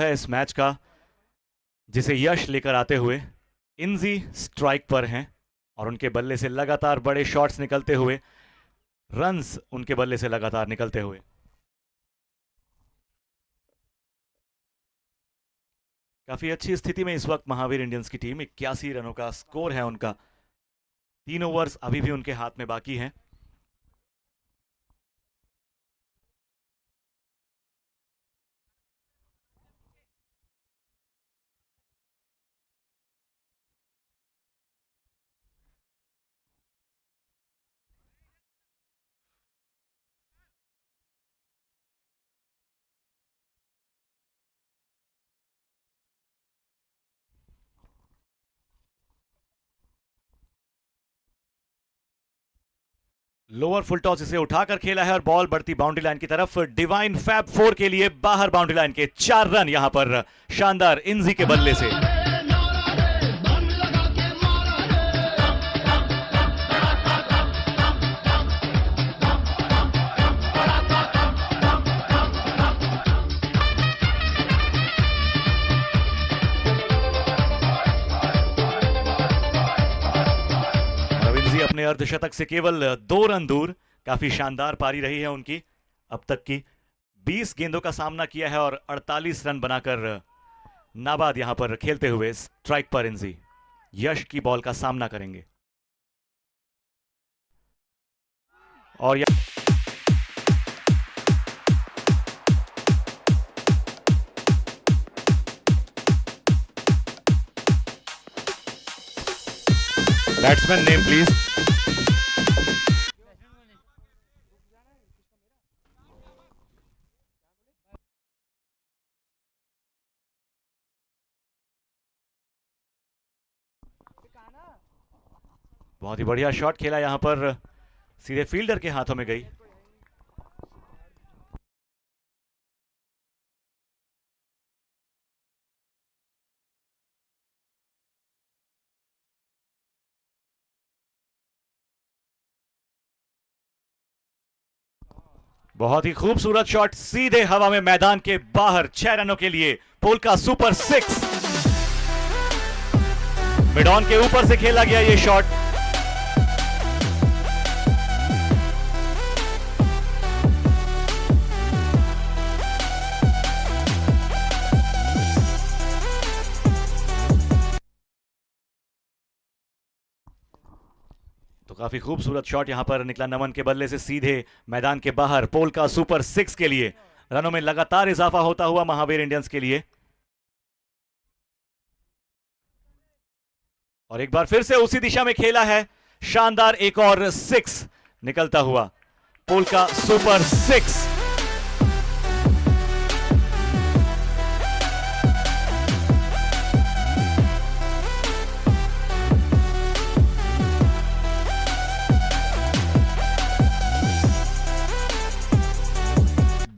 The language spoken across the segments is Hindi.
है इस मैच का, जिसे यश लेकर आते हुए। इंजी स्ट्राइक पर हैं और उनके बल्ले से लगातार बड़े शॉट्स निकलते हुए, रन्स उनके बल्ले से लगातार निकलते हुए। काफी अच्छी स्थिति में इस वक्त महावीर इंडियंस की टीम, 81 रनों का स्कोर है उनका। 3 ओवर्स अभी भी उनके हाथ में बाकी हैं। लोअर फुल टॉस इसे उठाकर खेला है और बॉल बढ़ती बाउंड्री लाइन की तरफ। डिवाइन फैब 4 के लिए बाहर बाउंड्री लाइन के 4 रन यहां पर शानदार इंजी के बल्ले से। अपने अर्धशतक से केवल 2 रन दूर। काफी शानदार पारी रही है उनकी अब तक की। 20 गेंदों का सामना किया है और 48 रन बनाकर नाबाद यहां पर खेलते हुए स्ट्राइक पर इंजी यश की बॉल का सामना करेंगे। और बैट्समैन नेम प्लीज। बहुत ही बढ़िया शॉट खेला यहां पर, सीधे फील्डर के हाथों में गई। बहुत ही खूबसूरत शॉट, सीधे हवा में मैदान के बाहर 6 रनों के लिए पोल का सुपर 6। मिड ऑन के ऊपर से खेला गया ये शॉट। तो काफी खूबसूरत शॉट यहां पर निकला नमन के बल्ले से, सीधे मैदान के बाहर पोल का सुपर 6 के लिए। रनों में लगातार इजाफा होता हुआ महावीर इंडियंस के लिए। और एक बार फिर से उसी दिशा में खेला है, शानदार एक और 6 निकलता हुआ, पोल का सुपर 6।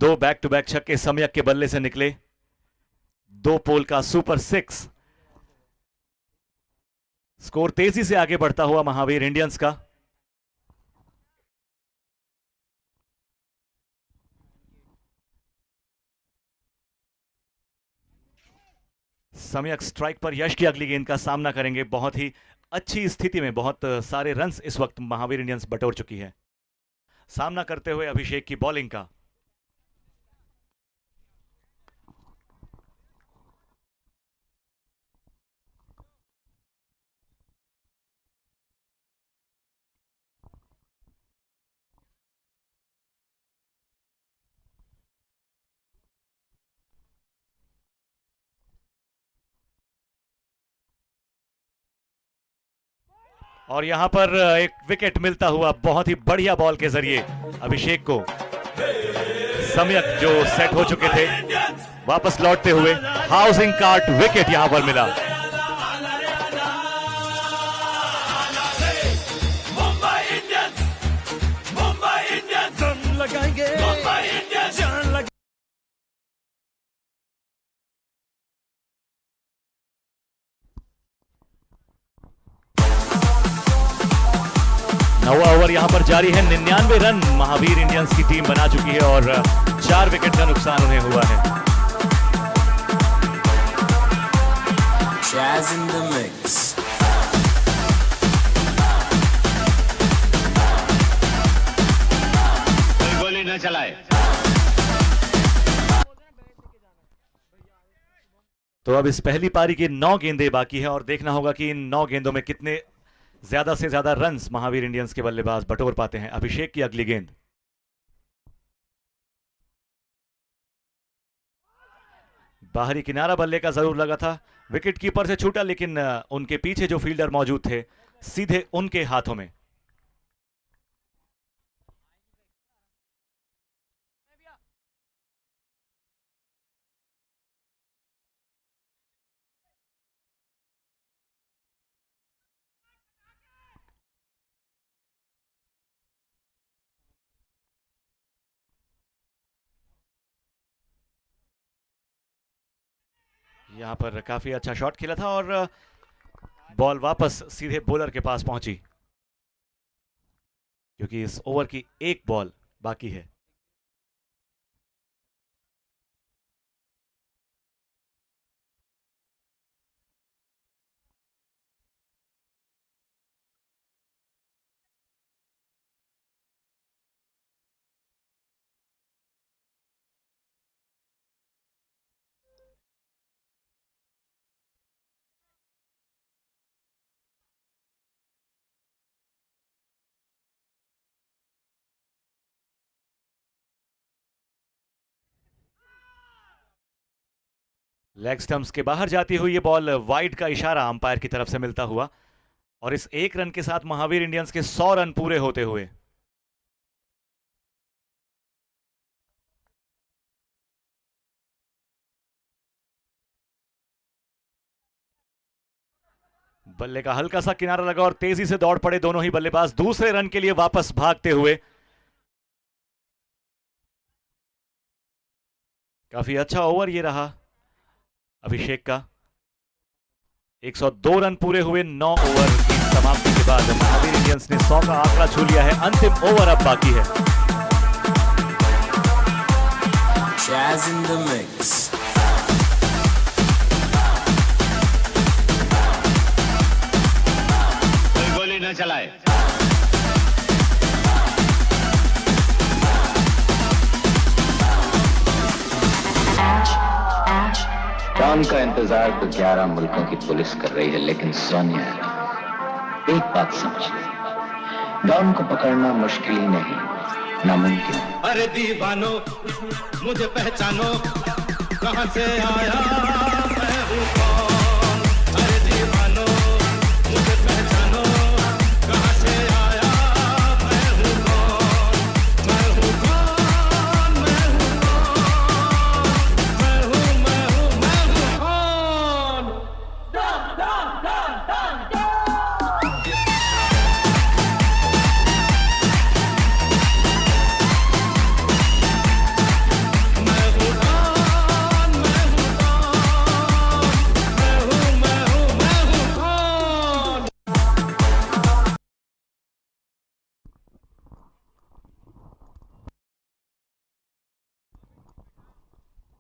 दो बैक टू बैक छक्के सम्यक के बल्ले से निकले, 2 पोल का सुपर 6। स्कोर तेजी से आगे बढ़ता हुआ महावीर इंडियंस का। सम्यक स्ट्राइक पर यश की अगली गेंद का सामना करेंगे। बहुत ही अच्छी स्थिति में बहुत सारे रन्स इस वक्त महावीर इंडियंस बटोर चुकी है। सामना करते हुए अभिषेक की बॉलिंग का। और यहां पर एक विकेट मिलता हुआ बहुत ही बढ़िया बॉल के जरिए अभिषेक को। सम्यक जो सेट हो चुके थे वापस लौटते हुए हाउसिंग कार्ड विकेट यहां पर मिला। नौवां ओवर यहां पर जारी है। 99 रन महावीर इंडियंस की टीम बना चुकी है और 4 विकेट का नुकसान उन्हें हुआ है। Jazz in the mix. कोई गोली न चलाए। तो अब इस पहली पारी की 9 गेंदें बाकी है और देखना होगा कि इन 9 गेंदों में कितने ज्यादा से ज्यादा रन्स महावीर इंडियंस के बल्लेबाज बटोर पाते हैं। अभिषेक की अगली गेंद, बाहरी किनारा बल्ले का जरूर लगा था, विकेट कीपर से छूटा, लेकिन उनके पीछे जो फील्डर मौजूद थे सीधे उनके हाथों में। यहां पर काफी अच्छा शॉट खेला था और बॉल वापस सीधे बॉलर के पास पहुंची, क्योंकि इस ओवर की एक बॉल बाकी है। लेग स्टंप्स के बाहर जाती हुई ये बॉल, वाइड का इशारा अंपायर की तरफ से मिलता हुआ, और इस एक रन के साथ महावीर इंडियंस के 100 रन पूरे होते हुए। बल्ले का हल्का सा किनारा लगा और तेजी से दौड़ पड़े दोनों ही बल्लेबाज दूसरे रन के लिए वापस भागते हुए। काफी अच्छा ओवर ये रहा अभिषेक का। 102 रन पूरे हुए 9 ओवर की समाप्ति के बाद महावीर इंडियंस ने 100 का आंकड़ा छू लिया है। अंतिम ओवर अब बाकी है। Jazz in the mix. कोई गोली न चलाए। डॉन का इंतजार तो 11 मुल्कों की पुलिस कर रही है, लेकिन सोनिया एक बात समझ, डॉन को पकड़ना मुश्किल ही नहीं, नामुमकिन। अरे दीवानो मुझे पहचानो, कहां से आया मैं हूं कौन। अरे दीवानो मुझे पहचानो, कहां से आया मैं हूं कौन। मैं हूं कौन, मैं हूं कौन, मैं हूं कौन। मैं हूं कौन, मैं हूं कौन, मैं हूं कौन।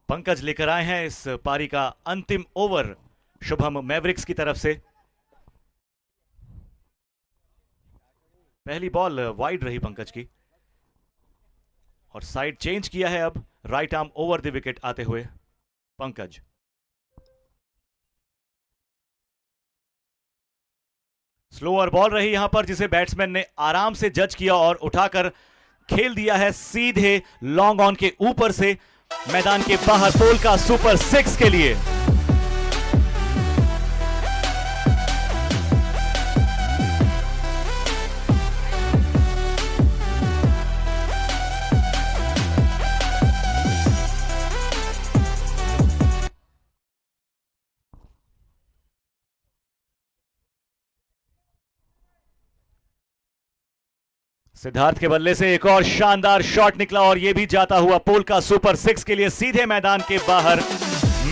पंकज लेकर आए हैं इस पारी का अंतिम ओवर शुभम मैवरिक्स की तरफ से। पहली बॉल वाइड रही पंकज की और साइड चेंज किया है अब, right arm over the wicket आते हुए पंकज। स्लोअर बॉल रही यहां पर, जिसे बैट्समैन ने आराम से जज किया और उठाकर खेल दिया है सीधे लॉन्ग ऑन के ऊपर से मैदान के बाहर पोल का सुपर 6 के लिए। सिद्धार्थ के बल्ले से एक और शानदार शॉट निकला और यह भी जाता हुआ पोल का सुपर 6 के लिए सीधे मैदान के बाहर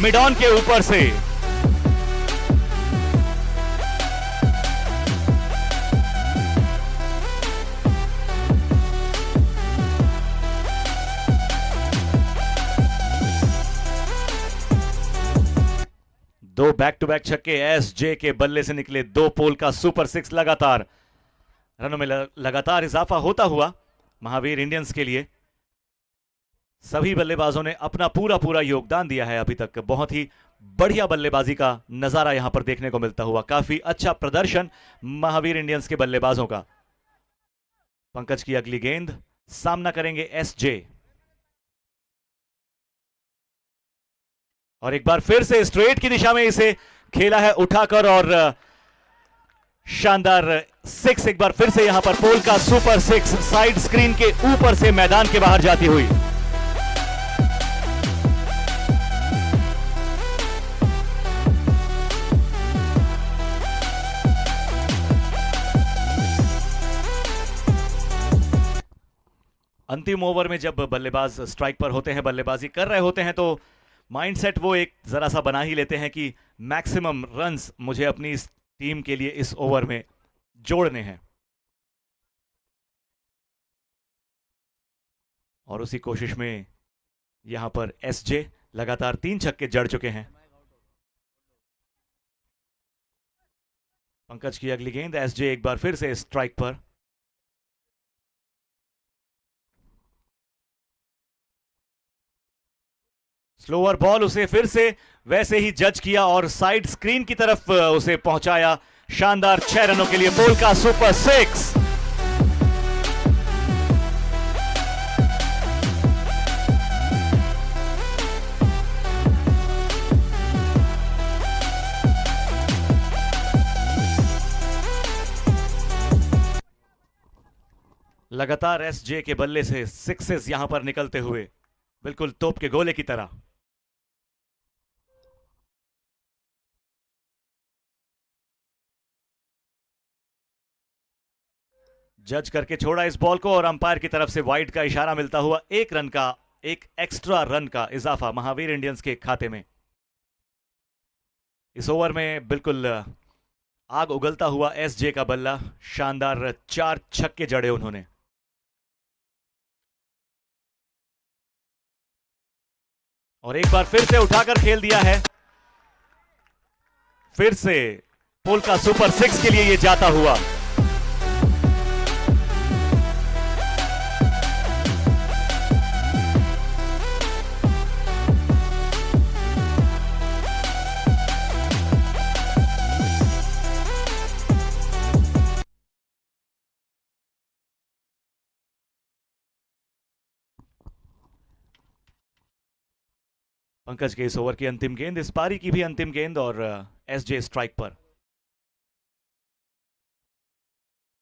मिड ऑन के ऊपर से। दो बैक टू बैक छक्के एसजे के बल्ले से निकले 2 पोल का सुपर 6 लगातार। रनों में लगातार इजाफा होता हुआ महावीर इंडियंस के लिए। सभी बल्लेबाजों ने अपना पूरा योगदान दिया है अभी तक। बहुत ही बढ़िया बल्लेबाजी का नजारा यहां पर देखने को मिलता हुआ। काफी अच्छा प्रदर्शन महावीर इंडियंस के बल्लेबाजों का। पंकज की अगली गेंद, सामना करेंगे एसजे। और एक बार फिर से स्ट्रेट की दिशा में इसे खेला है उठाकर और शानदार 6 एक बार फिर से यहां पर पोल का सुपर 6 साइड स्क्रीन के ऊपर से मैदान के बाहर जाती हुई। अंतिम ओवर में जब बल्लेबाज स्ट्राइक पर होते हैं, बल्लेबाजी कर रहे होते हैं, तो माइंडसेट वो एक जरा सा बना ही लेते हैं कि मैक्सिमम रन्स मुझे अपनी इस टीम के लिए इस ओवर में जोड़ने हैं। और उसी कोशिश में यहां पर एसजे लगातार 3 छक्के जड़ चुके हैं। पंकज की अगली गेंद, एसजे एक बार फिर से स्ट्राइक पर। स्लोअर बॉल, उसे फिर से वैसे ही जज किया और साइड स्क्रीन की तरफ उसे पहुंचाया। शानदार 6 रनों के लिए पोल का सुपर 6। लगातार एसजे के बल्ले से 6 यहां पर निकलते हुए, बिल्कुल तोप के गोले की तरह। जज करके छोड़ा इस बॉल को और अंपायर की तरफ से वाइड का इशारा मिलता हुआ 1 रन का, एक एक्स्ट्रा रन का इजाफा महावीर इंडियंस के खाते में। इस ओवर में बिल्कुल आग उगलता हुआ एसजे का बल्ला। शानदार 4 छक्के जड़े उन्होंने। और एक बार फिर से उठाकर खेल दिया है। फिर से पोल का सुपर 6 के लिए ये जाता हुआ। पंकज के इस ओवर की अंतिम गेंद, इस पारी की भी अंतिम गेंद और एसजे स्ट्राइक पर।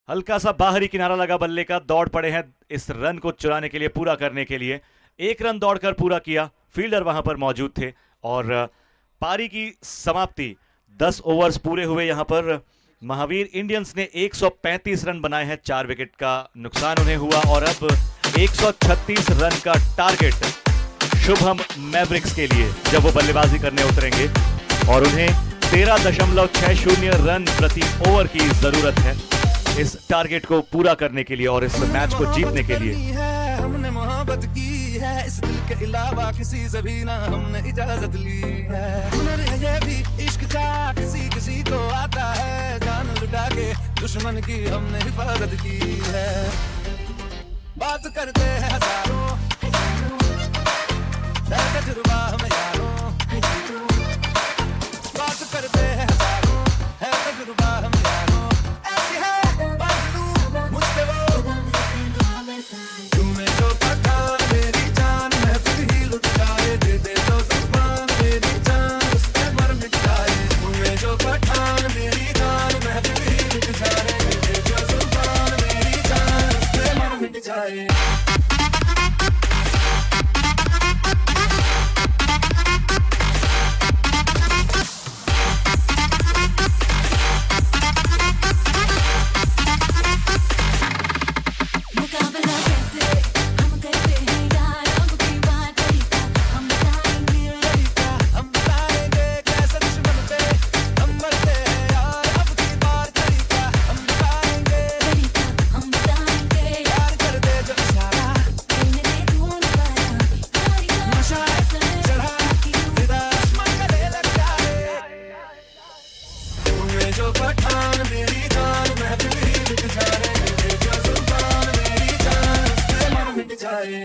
हल्का सा बाहरी किनारा लगा बल्ले का, दौड़ पड़े हैं इस रन को चुराने के लिए, पूरा करने के लिए। 1 रन दौड़कर पूरा किया, फील्डर वहां पर मौजूद थे और पारी की समाप्ति 10 ओवर्स पूरे हुए। यहां पर महावीर इंडियंस ने 135 रन बनाए हैं, 4 विकेट का नुकसान उन्हें हुआ और अब 136 रन का टारगेट शुभम मैवरिक्स के लिए जब वो बल्लेबाजी करने उतरेंगे और उन्हें 13.60 रन प्रति ओवर की जरूरत है इस टारगेट को पूरा करने के लिए और इस मैच को जीतने के लिए। हमने मोहब्बत की है, इस दिल के अलावा किसी से भी ना हमने इजाजत ली है। हुनर है ये भी इश्क का, किसी किसी को आता है, जान लुटा के दुश्मन की हमने हिफाजत की है। बात करते हैं हजारों, तजुर्बा हमें यारों, बात करते हैं हजारों, है तजुर्बा हमें यारों। ऐसी है बात मुझसे वो, तूने जो पठान मेरी जान मैं फिर ही लुट जाए, दे दे तो जुबान मेरी जान उस पे मर मिट जाए। तूने जो पठान मेरी जान मैं फिर ही लुट जाए, दे दे तो जुबान मेरी जान उस पे मर मिट जाए। जो पठान मेरी जान महफिल ही मिट जाए, ये जो सुल्तान मेरी जान उससे मन मिट जाए।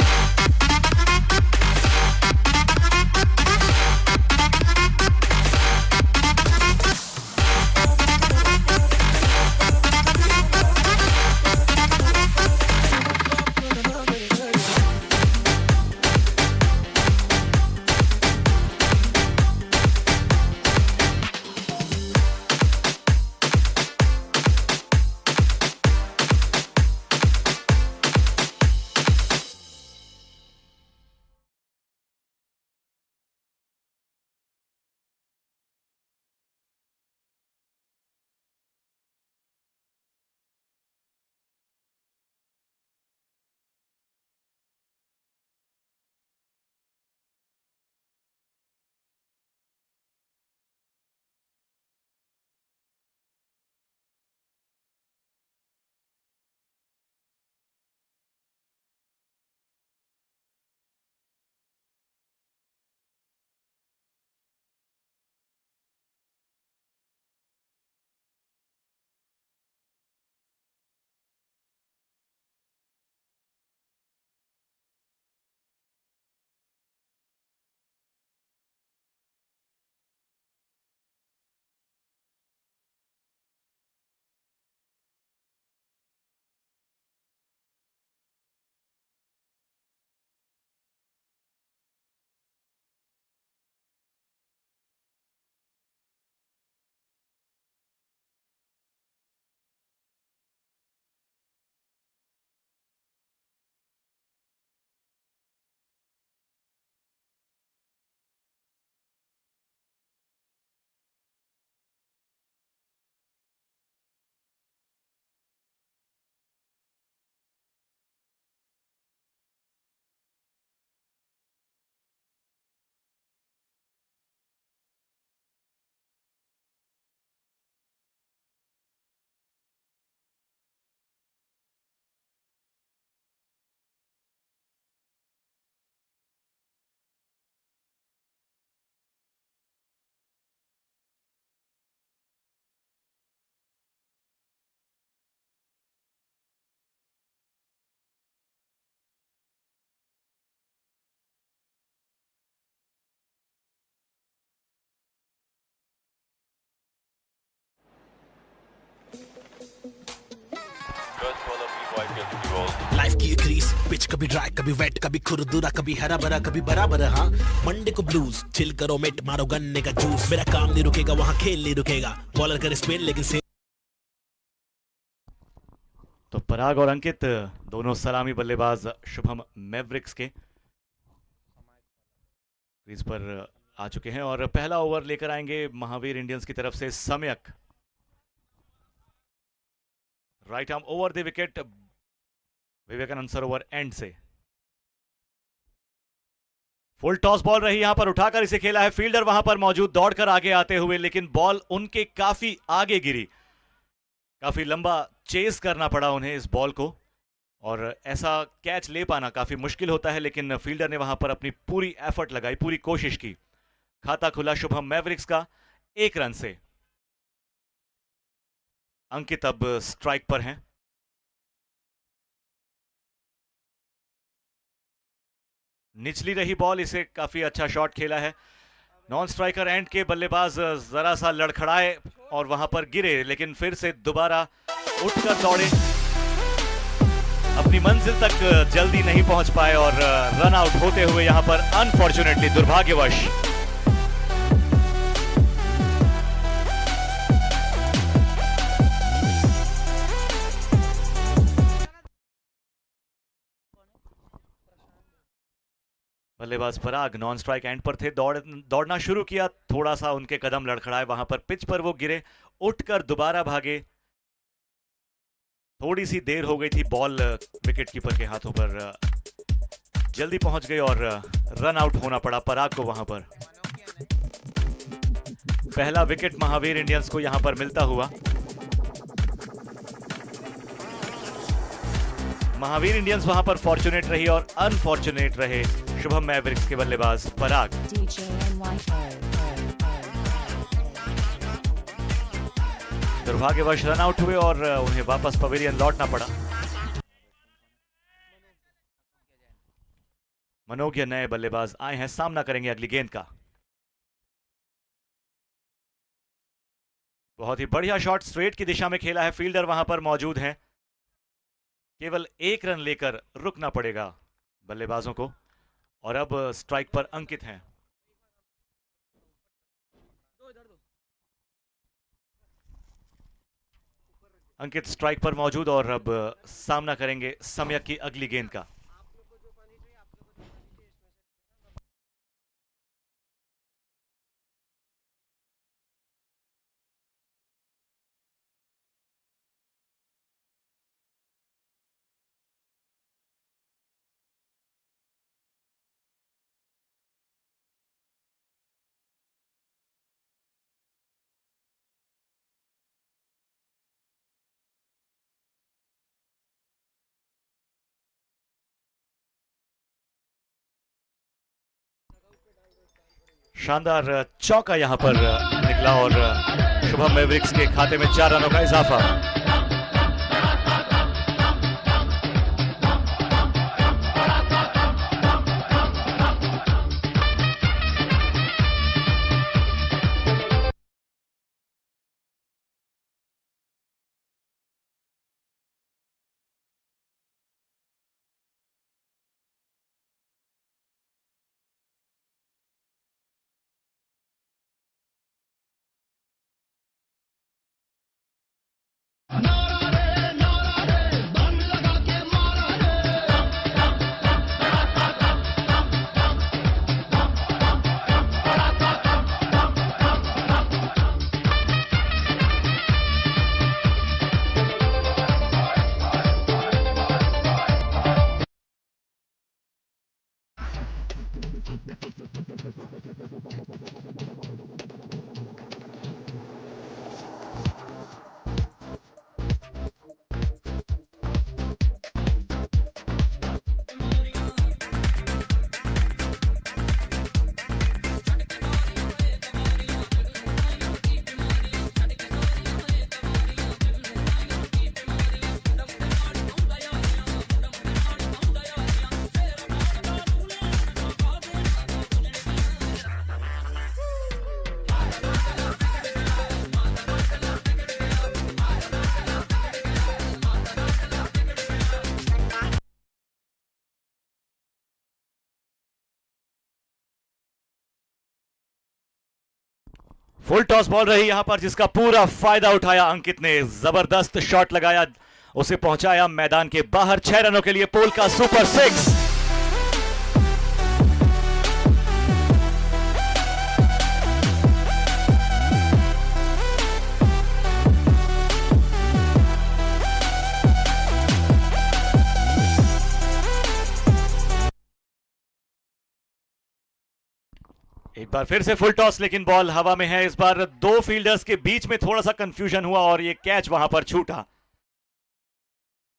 लाइफ की एक रीस, पिच कभी ड्राई कभी वेट, कभी खुरदुरा कभी हरा भरा कभी बराबर। हाँ मंडे को ब्लूज, चिल करो मेट, मारो गन्ने का जूस। मेरा काम नहीं रुकेगा, वहाँ खेल नहीं रुकेगा, बॉलर करे स्पिन लेकिन से। तो पराग और अंकित दोनों सलामी बल्लेबाज शुभम मैवरिक्स के क्रीज पर आ चुके हैं और पहला ओवर लेकर आएंगे महावीर इंडियंस की तरफ से Samyak. Right arm over the wicket, Vivekananda Sarovar end से। फुल टॉस बॉल रही, यहां पर उठाकर इसे खेला है फील्डर वहां पर मौजूद, दौड़कर आगे आते हुए, लेकिन बॉल उनके काफी आगे गिरी। काफी लंबा चेस करना पड़ा उन्हें इस बॉल को और ऐसा कैच ले पाना काफी मुश्किल होता है, लेकिन फील्डर ने वहां पर अपनी पूरी एफर्ट लगाई, पूरी कोशिश की। खाता खुला शुभम मैवरिक्स का 1 रन से। अंकित अब स्ट्राइक पर हैं। निचली रही बॉल, इसे काफी अच्छा शॉट खेला है। नॉन स्ट्राइकर एंड के बल्लेबाज जरा सा लड़खड़ाए और वहां पर गिरे, लेकिन फिर से दोबारा उठकर दौड़े, अपनी मंजिल तक जल्दी नहीं पहुंच पाए और रन आउट होते हुए यहां पर अनफॉर्चुनेटली, दुर्भाग्यवश बल्लेबाज पराग नॉन स्ट्राइक एंड पर थे, दौड़ना शुरू किया, थोड़ा सा उनके कदम लड़खड़ाए, वहां पर पिच पर वो गिरे, उठकर दोबारा भागे। थोड़ी सी देर हो गई थी, बॉल विकेट कीपर के हाथों पर जल्दी पहुंच गई और रन आउट होना पड़ा पराग को वहां पर। पहला विकेट महावीर इंडियंस को यहां पर मिलता हुआ। महावीर इंडियंस वहां पर फॉर्चुनेट रही और अनफॉर्चुनेट रहे शुभम मैवरिक्स के बल्लेबाज पराग। दुर्भाग्यवश रन आउट हुए और उन्हें वापस पवेलियन लौटना पड़ा। मनोज्ञ नए बल्लेबाज आए हैं, सामना करेंगे अगली गेंद का। बहुत ही बढ़िया शॉट स्ट्रेट की दिशा में खेला है, फील्डर वहां पर मौजूद है। केवल एक रन लेकर रुकना पड़ेगा बल्लेबाजों को और अब स्ट्राइक पर अंकित हैं। अंकित स्ट्राइक पर मौजूद और अब सामना करेंगे सम्यक की अगली गेंद का। शानदार चौका यहां पर निकला और शुभम मैवरिक्स के खाते में 4 रनों का इजाफा। फुल टॉस बॉल रही यहां पर जिसका पूरा फायदा उठाया अंकित ने। जबरदस्त शॉट लगाया, उसे पहुंचाया मैदान के बाहर। 6 रनों के लिए पोल का सुपर 6। एक बार फिर से फुल टॉस, लेकिन बॉल हवा में है। इस बार 2 फील्डर्स के बीच में थोड़ा सा कंफ्यूजन हुआ और ये कैच वहां पर छूटा।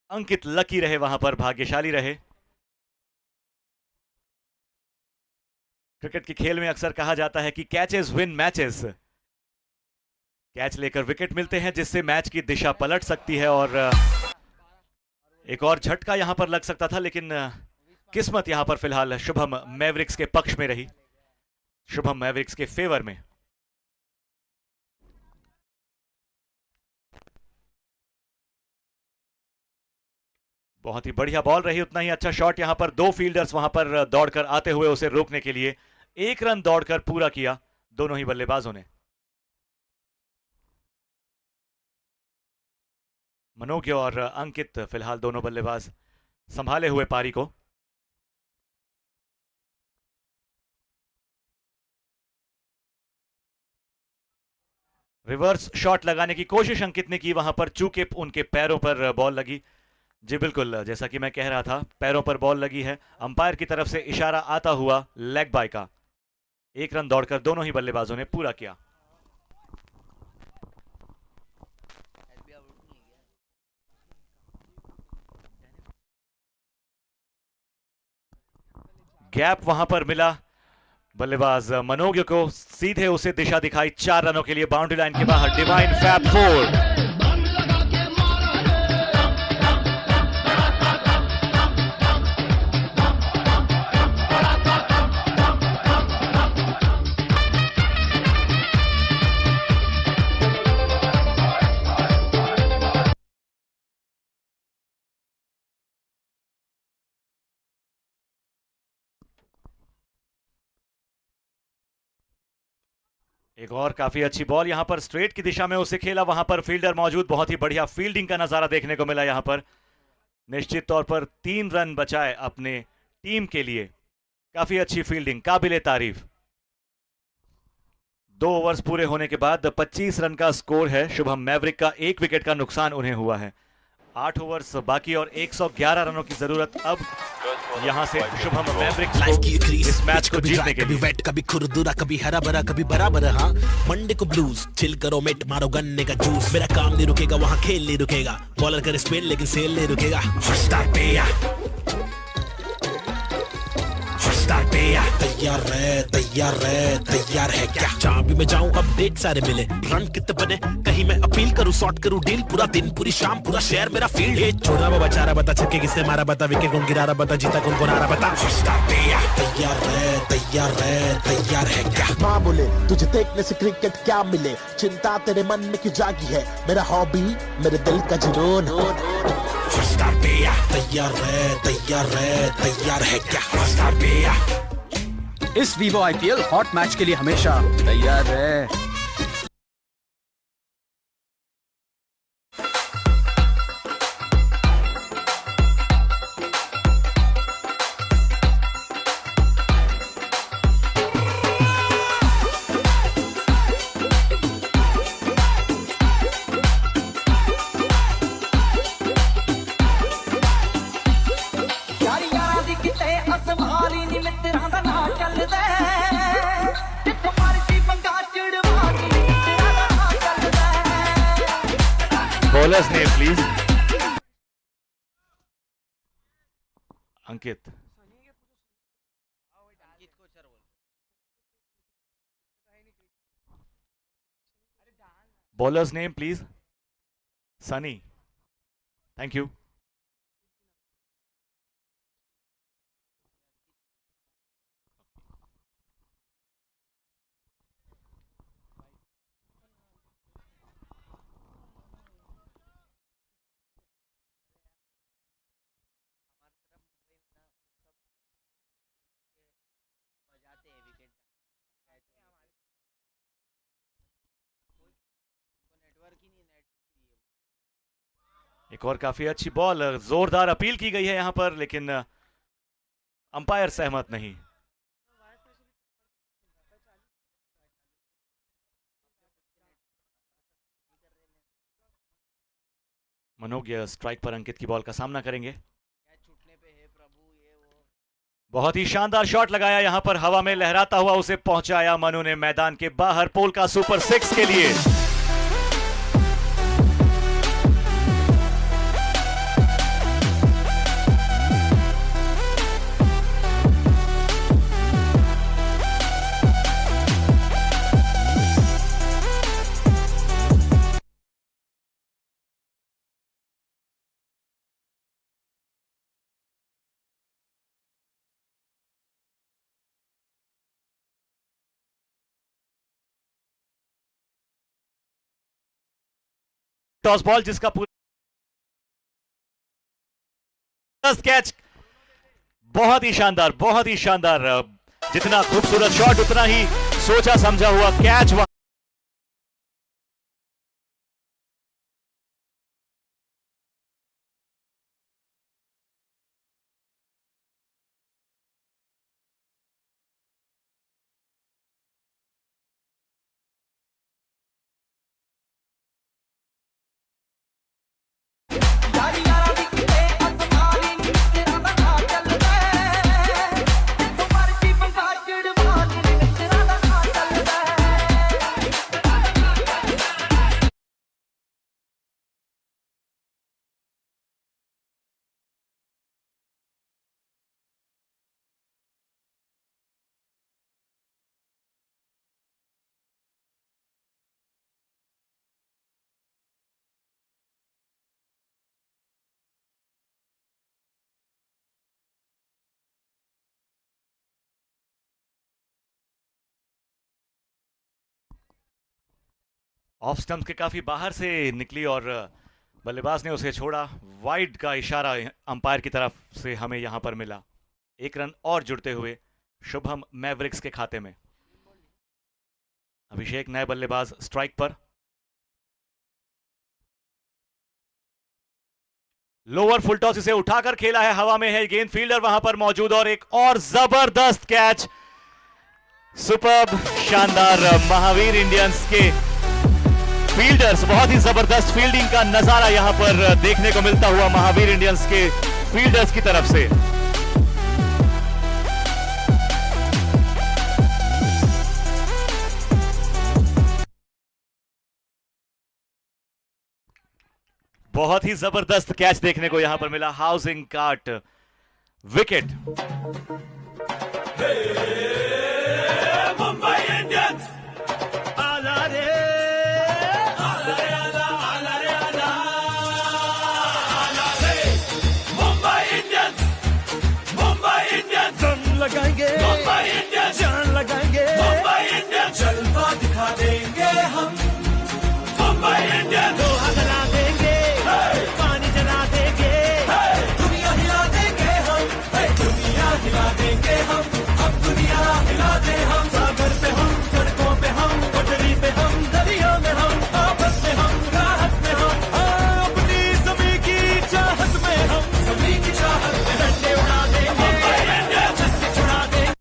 अंकित लकी रहे, वहां पर भाग्यशाली रहे। क्रिकेट के खेल में अक्सर कहा जाता है कि कैचेस विन मैचेस। कैच लेकर विकेट मिलते हैं जिससे मैच की दिशा पलट सकती है और एक और झटका यहां पर लग सकता था, लेकिन किस्मत यहां पर फिलहाल शुभम मैवरिक्स के पक्ष में रही, शुभम मैवरिक्स के फेवर में। बहुत ही बढ़िया बॉल रही, उतना ही अच्छा शॉट यहां पर। 2 फील्डर्स वहां पर दौड़कर आते हुए उसे रोकने के लिए 1 रन दौड़कर पूरा किया दोनों ही बल्लेबाजों ने। मनोज्ञ और अंकित फिलहाल दोनों बल्लेबाज संभाले हुए पारी को। रिवर्स शॉट लगाने की कोशिश अंकित ने की, वहां पर चूंकि उनके पैरों पर बॉल लगी। जी बिल्कुल, जैसा कि मैं कह रहा था, पैरों पर बॉल लगी है। अंपायर की तरफ से इशारा आता हुआ लेग बाय का। 1 रन दौड़कर दोनों ही बल्लेबाजों ने पूरा किया। गैप वहां पर मिला बल्लेबाज मनोज्ञ को, सीधे उसे दिशा दिखाई। 4 रनों के लिए बाउंड्री लाइन के बाहर डिवाइन फैब 4। एक और काफी अच्छी बॉल यहां पर स्ट्रेट की दिशा में उसे खेला, वहां पर फील्डर मौजूद, बहुत ही बढ़िया फील्डिंग का नजारा देखने को मिला यहां पर। निश्चित तौर पर 3 रन बचाए अपने टीम के लिए, काफी अच्छी फील्डिंग, काबिले तारीफ। 2 ओवर्स पूरे होने के बाद 25 रन का स्कोर है शुभम मैवरिक का, 1 विकेट का नुकसान उन्हें हुआ है। 8 ओवर्स बाकी और 111 रनों की जरूरत अब यहां से शुभम मैवरिक लाइफ की को क्रीज इस मैच को कभी जीतने ड्राई के कभी लिए। वेट कभी खुरदुरा कभी हरा भरा कभी बराबर हाँ मंडे को ब्लूज चिल करो मेट मारो गन्ने का जूस मेरा काम नहीं रुकेगा वहाँ खेल नहीं रुकेगा बॉलर करे स्पिन लेकिन सेल नहीं रुकेगा फर्स्ट स्टार्ट पे या तैयार है क्या जहाँ भी मैं जाऊँ अपडेट सारे मिले रन कितने बने कहीं मैं अपील करूँ शॉर्ट करूँ डील पूरा दिन पूरी शाम पूरा शहर मेरा फील्ड ये छोड़ा वो बचा रहा बता छक्के किसने मारा बता विकेट कौन गिरा रहा बता जीता कौन आ रहा बता तैयार है क्या माँ बोले तुझे देखने से क्रिकेट क्या मिले चिंता तेरे मन में क्यों जागी है मेरा हॉबी मेरे दिल का जुनून तैयार है क्या इस वीवो आईपीएल हॉट मैच के लिए हमेशा तैयार है। ਯਾਰੀ ਯਾਰਾਂ ਦੀ ਕਿਤੇ ਅਸਮਾਲੀ ਨੀ ਮਿੱਤਰਾਂ ਦਾ ਨਾਂ ਚੱਲਦਾ ਜਿੱਥੋਂ ਮਰਜੀ ਪੰਗਾ ਚੜਵਾ ਦੀ ਮਿੱਤਰਾਂ ਦਾ ਨਾਂ ਚੱਲਦਾ बॉलर्स ने please Ankit. Bowlers name please. Sunny, thank you. एक और काफी अच्छी बॉल, जोरदार अपील की गई है यहां पर लेकिन अंपायर सहमत नहीं। मनोज्ञ स्ट्राइक पर अंकित की बॉल का सामना करेंगे। बहुत ही शानदार शॉट लगाया यहां पर, हवा में लहराता हुआ उसे पहुंचाया मनु ने मैदान के बाहर पोल का सुपर 6 के लिए। टॉस बॉल जिसका पूरा कैच, बहुत ही शानदार, बहुत ही शानदार। जितना खूबसूरत शॉट उतना ही सोचा समझा हुआ कैच। ਯਾਰੀ ਯਾਰਾਂ ਦੀ ਕਿਤੇ ਅਸਮਾਲੀ ਨੀ ਮਿੱਤਰਾਂ ਦਾ ਨਾਂ ਚੱਲਦਾ ਜਿੱਥੋਂ ਮਰਜੀ ਪੰਗਾ ਚੜਵਾ ਦੀ ਮਿੱਤਰਾਂ ਦਾ ਨਾਂ ਚੱਲਦਾ ऑफ स्टंप के काफी बाहर से निकली और बल्लेबाज ने उसे छोड़ा। वाइड का इशारा अंपायर की तरफ से हमें यहां पर मिला। 1 रन और जुड़ते हुए शुभम मैवरिक्स के खाते में। अभिषेक नए बल्लेबाज स्ट्राइक पर। लोअर फुल टॉस, इसे उठाकर खेला है, हवा में है गेंद, फील्डर वहां पर मौजूद और एक और जबरदस्त कैच। सुपर्ब, शानदार। महावीर इंडियंस के फील्डर्स, बहुत ही जबरदस्त फील्डिंग का नजारा यहां पर देखने को मिलता हुआ महावीर इंडियंस के फील्डर्स की तरफ से। बहुत ही जबरदस्त कैच देखने को यहां पर मिला। Housing cart wicket. Mumbai Indians आला रे, आला रे, आला, आला रे, आला, आला रे। मुंबई इंडियंस, मुंबई इंडियंस, दम लगाएंगे मुंबई इंडियंस, जान लगाएंगे मुंबई इंडियंस, जलवा दिखा देंगे हम मुंबई इंडियंस, लोहा जला देंगे, पानी जला देंगे, दुनिया हिला देंगे हम, दुनिया हिला देंगे हम, अब दुनिया हिला दे हम। सागर पे हम, सड़कों पे हम, पटरी पे हम, दरिया में हम, आपस में हम, राहत में हम, अपनी सभी की चाहत में हम, सभी की चाहत में डंडे उड़ा देंगे, छक्के छुड़ा देंगे।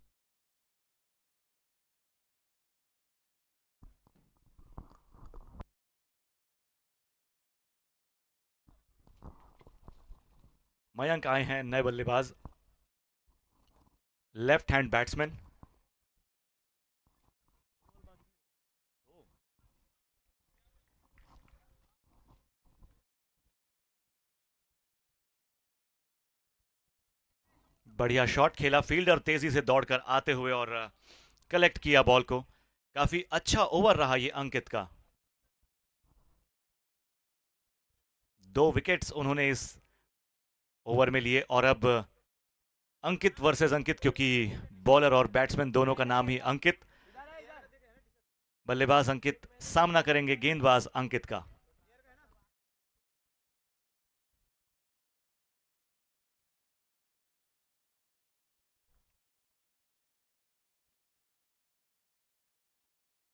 मयंक आए हैं नए बल्लेबाज, लेफ्ट हैंड बैट्समैन। बढ़िया शॉट खेला, फील्डर तेजी से दौड़कर आते हुए और कलेक्ट किया बॉल को। काफी अच्छा ओवर रहा ये अंकित का। 2 विकेट्स उन्होंने इस ओवर में लिए और अब अंकित वर्सेस अंकित, क्योंकि बॉलर और बैट्समैन दोनों का नाम ही अंकित। बल्लेबाज अंकित सामना करेंगे गेंदबाज अंकित का।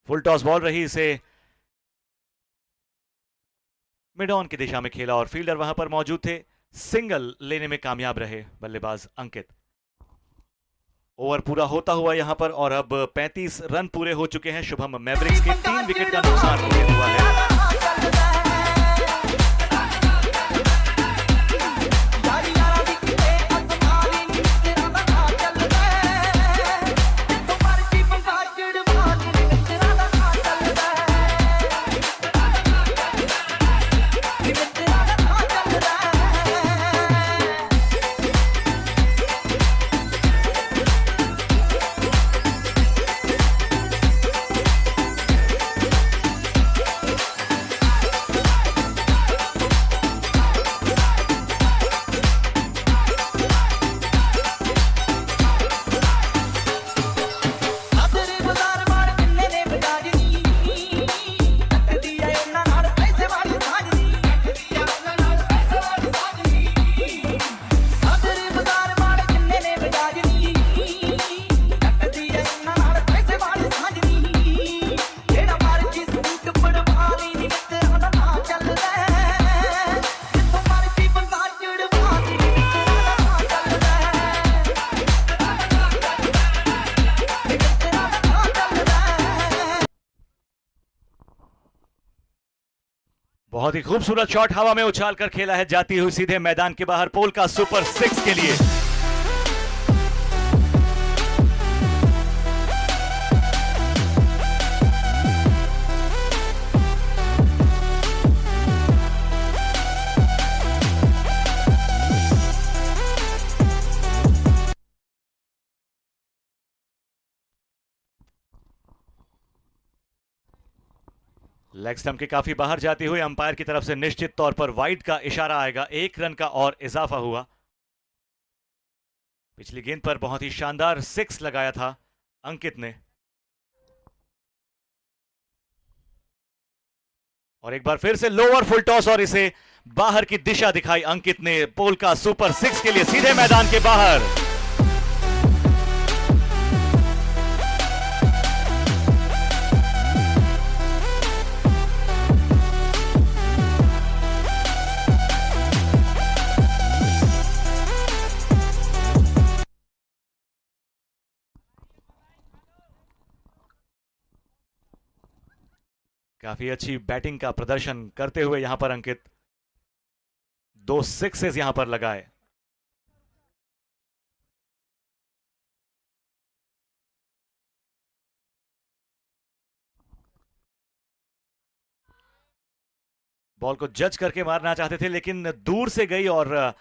फुल टॉस बॉल रही, इसे मिड ऑन की दिशा में खेला और फील्डर वहां पर मौजूद थे। सिंगल लेने में कामयाब रहे बल्लेबाज अंकित। ओवर पूरा होता हुआ यहां पर और अब 35 रन पूरे हो चुके हैं शुभम मैवरिक्स के। 3 विकेट का नुकसान उन्हें हुआ है। बहुत ही खूबसूरत शॉट हवा में उछालकर खेला है, जाती हुई सीधे मैदान के बाहर पोल का सुपर 6 के लिए। लेग स्टंप के काफी बाहर जाती हुई अंपायर की तरफ से निश्चित तौर पर वाइड का इशारा आएगा। 1 रन का और इजाफा हुआ। पिछली गेंद पर बहुत ही शानदार 6 लगाया था अंकित ने और एक बार फिर से लोअर फुल टॉस और इसे बाहर की दिशा दिखाई अंकित ने पोल का सुपर 6 के लिए सीधे मैदान के बाहर। काफी अच्छी बैटिंग का प्रदर्शन करते हुए यहां पर अंकित 2 सिक्सेस यहां पर लगाए। बॉल को जज करके मारना चाहते थे लेकिन दूर से गई और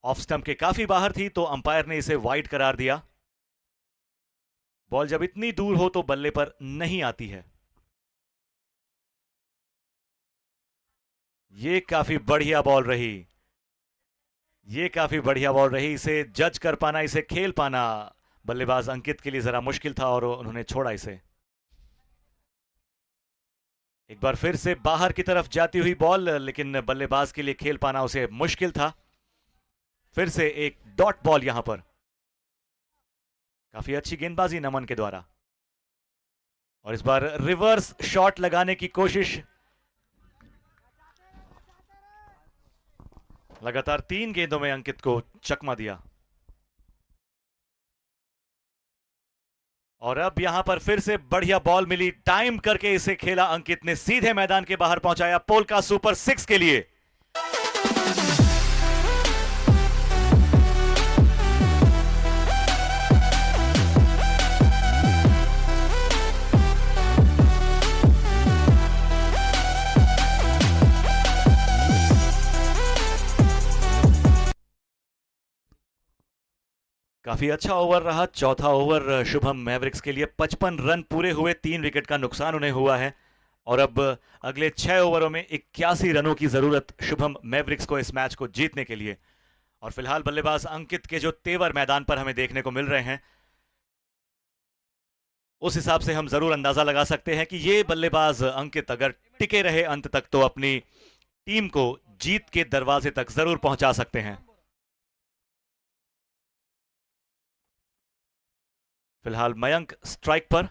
ऑफ स्टंप के काफी बाहर थी, तो अंपायर ने इसे वाइड करार दिया। बॉल जब इतनी दूर हो तो बल्ले पर नहीं आती है। ये काफी बढ़िया बॉल रही, ये काफी बढ़िया बॉल रही। इसे जज कर पाना, इसे खेल पाना बल्लेबाज अंकित के लिए जरा मुश्किल था और उन्होंने छोड़ा इसे। एक बार फिर से बाहर की तरफ जाती हुई बॉल, लेकिन बल्लेबाज के लिए खेल पाना उसे मुश्किल था। फिर से एक डॉट बॉल यहां पर। काफी अच्छी गेंदबाजी नमन के द्वारा, और इस बार रिवर्स शॉट लगाने की कोशिश। लगातार 3 गेंदों में अंकित को चकमा दिया, और अब यहां पर फिर से बढ़िया बॉल मिली। टाइम करके इसे खेला अंकित ने, सीधे मैदान के बाहर पहुंचाया पोलका सुपर 6 के लिए। काफी अच्छा ओवर रहा चौथा ओवर शुभम मैवरिक्स के लिए। 55 रन पूरे हुए, 3 विकेट का नुकसान उन्हें हुआ है, और अब अगले 6 ओवरों में 81 रनों की जरूरत शुभम मैवरिक्स को इस मैच को जीतने के लिए। और फिलहाल बल्लेबाज अंकित के जो तेवर मैदान पर हमें देखने को मिल रहे हैं, उस हिसाब से हम जरूर अंदाजा लगा सकते हैं कि ये बल्लेबाज अंकित अगर टिके रहे अंत तक तो अपनी टीम को जीत के दरवाजे तक जरूर पहुंचा सकते हैं। फिलहाल मयंक स्ट्राइक पर।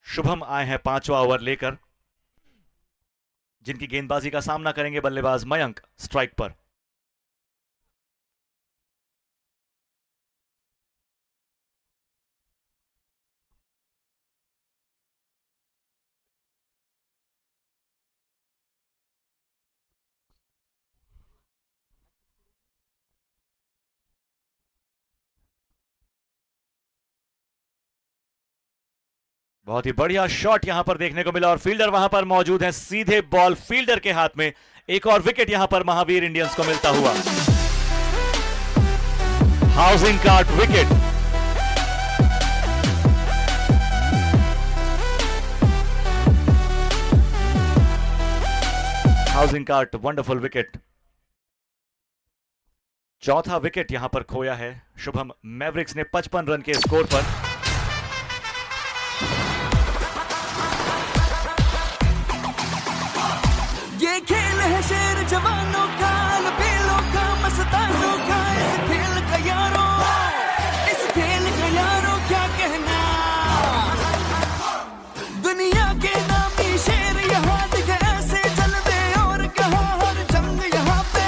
शुभम आए हैं 5वां ओवर लेकर, जिनकी गेंदबाजी का सामना करेंगे बल्लेबाज मयंक स्ट्राइक पर। बहुत ही बढ़िया शॉट यहां पर देखने को मिला, और फील्डर वहां पर मौजूद है। सीधे बॉल फील्डर के हाथ में। एक और विकेट यहां पर महावीर इंडियंस को मिलता हुआ। Housing card wicket. Housing card wonderful wicket. चौथा विकेट यहां पर खोया है शुभम मैवरिक्स ने 55 रन के स्कोर पर। ये खेल है शेर जवानों का, लपेलों का, मस्तानों का, इस खेल का यारों, इस खेल का यारों क्या कहना। दुनिया के नामी शेर यहाँ दिखे ऐसे जलवे, और कहा हर जंग यहाँ पे,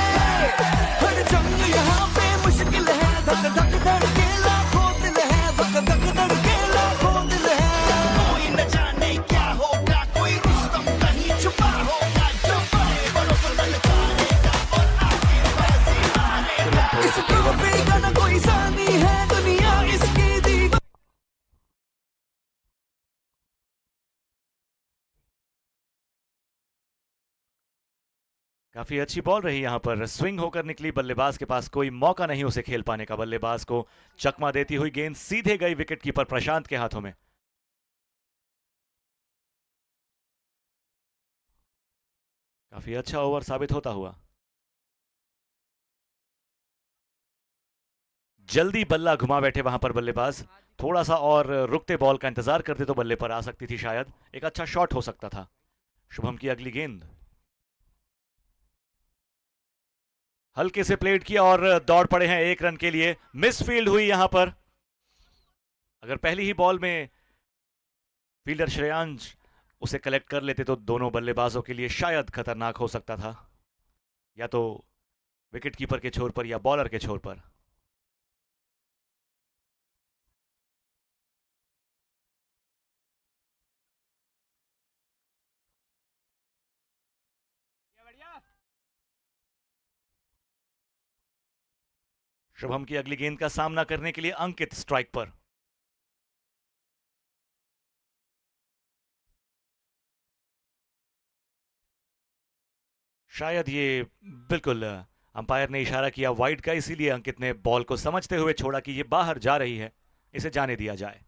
हर जंग यहाँ पे मुश्किल है। धक धक धड़के लाखों दिल है, धक धक धड़के लाखों दिल है। कोई न जाने क्या होगा, कोई रुस्तम कहीं छुपा होगा। इस ट्रॉफी का न कोई सानी है, दुनिया इसकी दीवार। काफी अच्छी बॉल रही यहां पर, स्विंग होकर निकली, बल्लेबाज के पास कोई मौका नहीं उसे खेल पाने का। बल्लेबाज को चकमा देती हुई गेंद सीधे गई विकेटकीपर प्रशांत के हाथों में। काफी अच्छा ओवर साबित होता हुआ। जल्दी बल्ला घुमा बैठे वहां पर बल्लेबाज। थोड़ा सा और रुकते बॉल का इंतजार करते तो बल्ले पर आ सकती थी, शायद एक अच्छा शॉट हो सकता था। शुभम की अगली गेंद हल्के से प्लेट किया और दौड़ पड़े हैं 1 रन के लिए। मिस फील्ड हुई यहां पर। अगर पहली ही बॉल में फील्डर श्रेयांश उसे कलेक्ट कर लेते तो दोनों बल्लेबाजों के लिए शायद खतरनाक हो सकता था, या तो विकेटकीपर के छोर पर या बॉलर के छोर पर। शुभम की अगली गेंद का सामना करने के लिए अंकित स्ट्राइक पर। शायद ये बिल्कुल अंपायर ने इशारा किया वाइड का, इसीलिए अंकित ने बॉल को समझते हुए छोड़ा कि ये बाहर जा रही है, इसे जाने दिया जाए।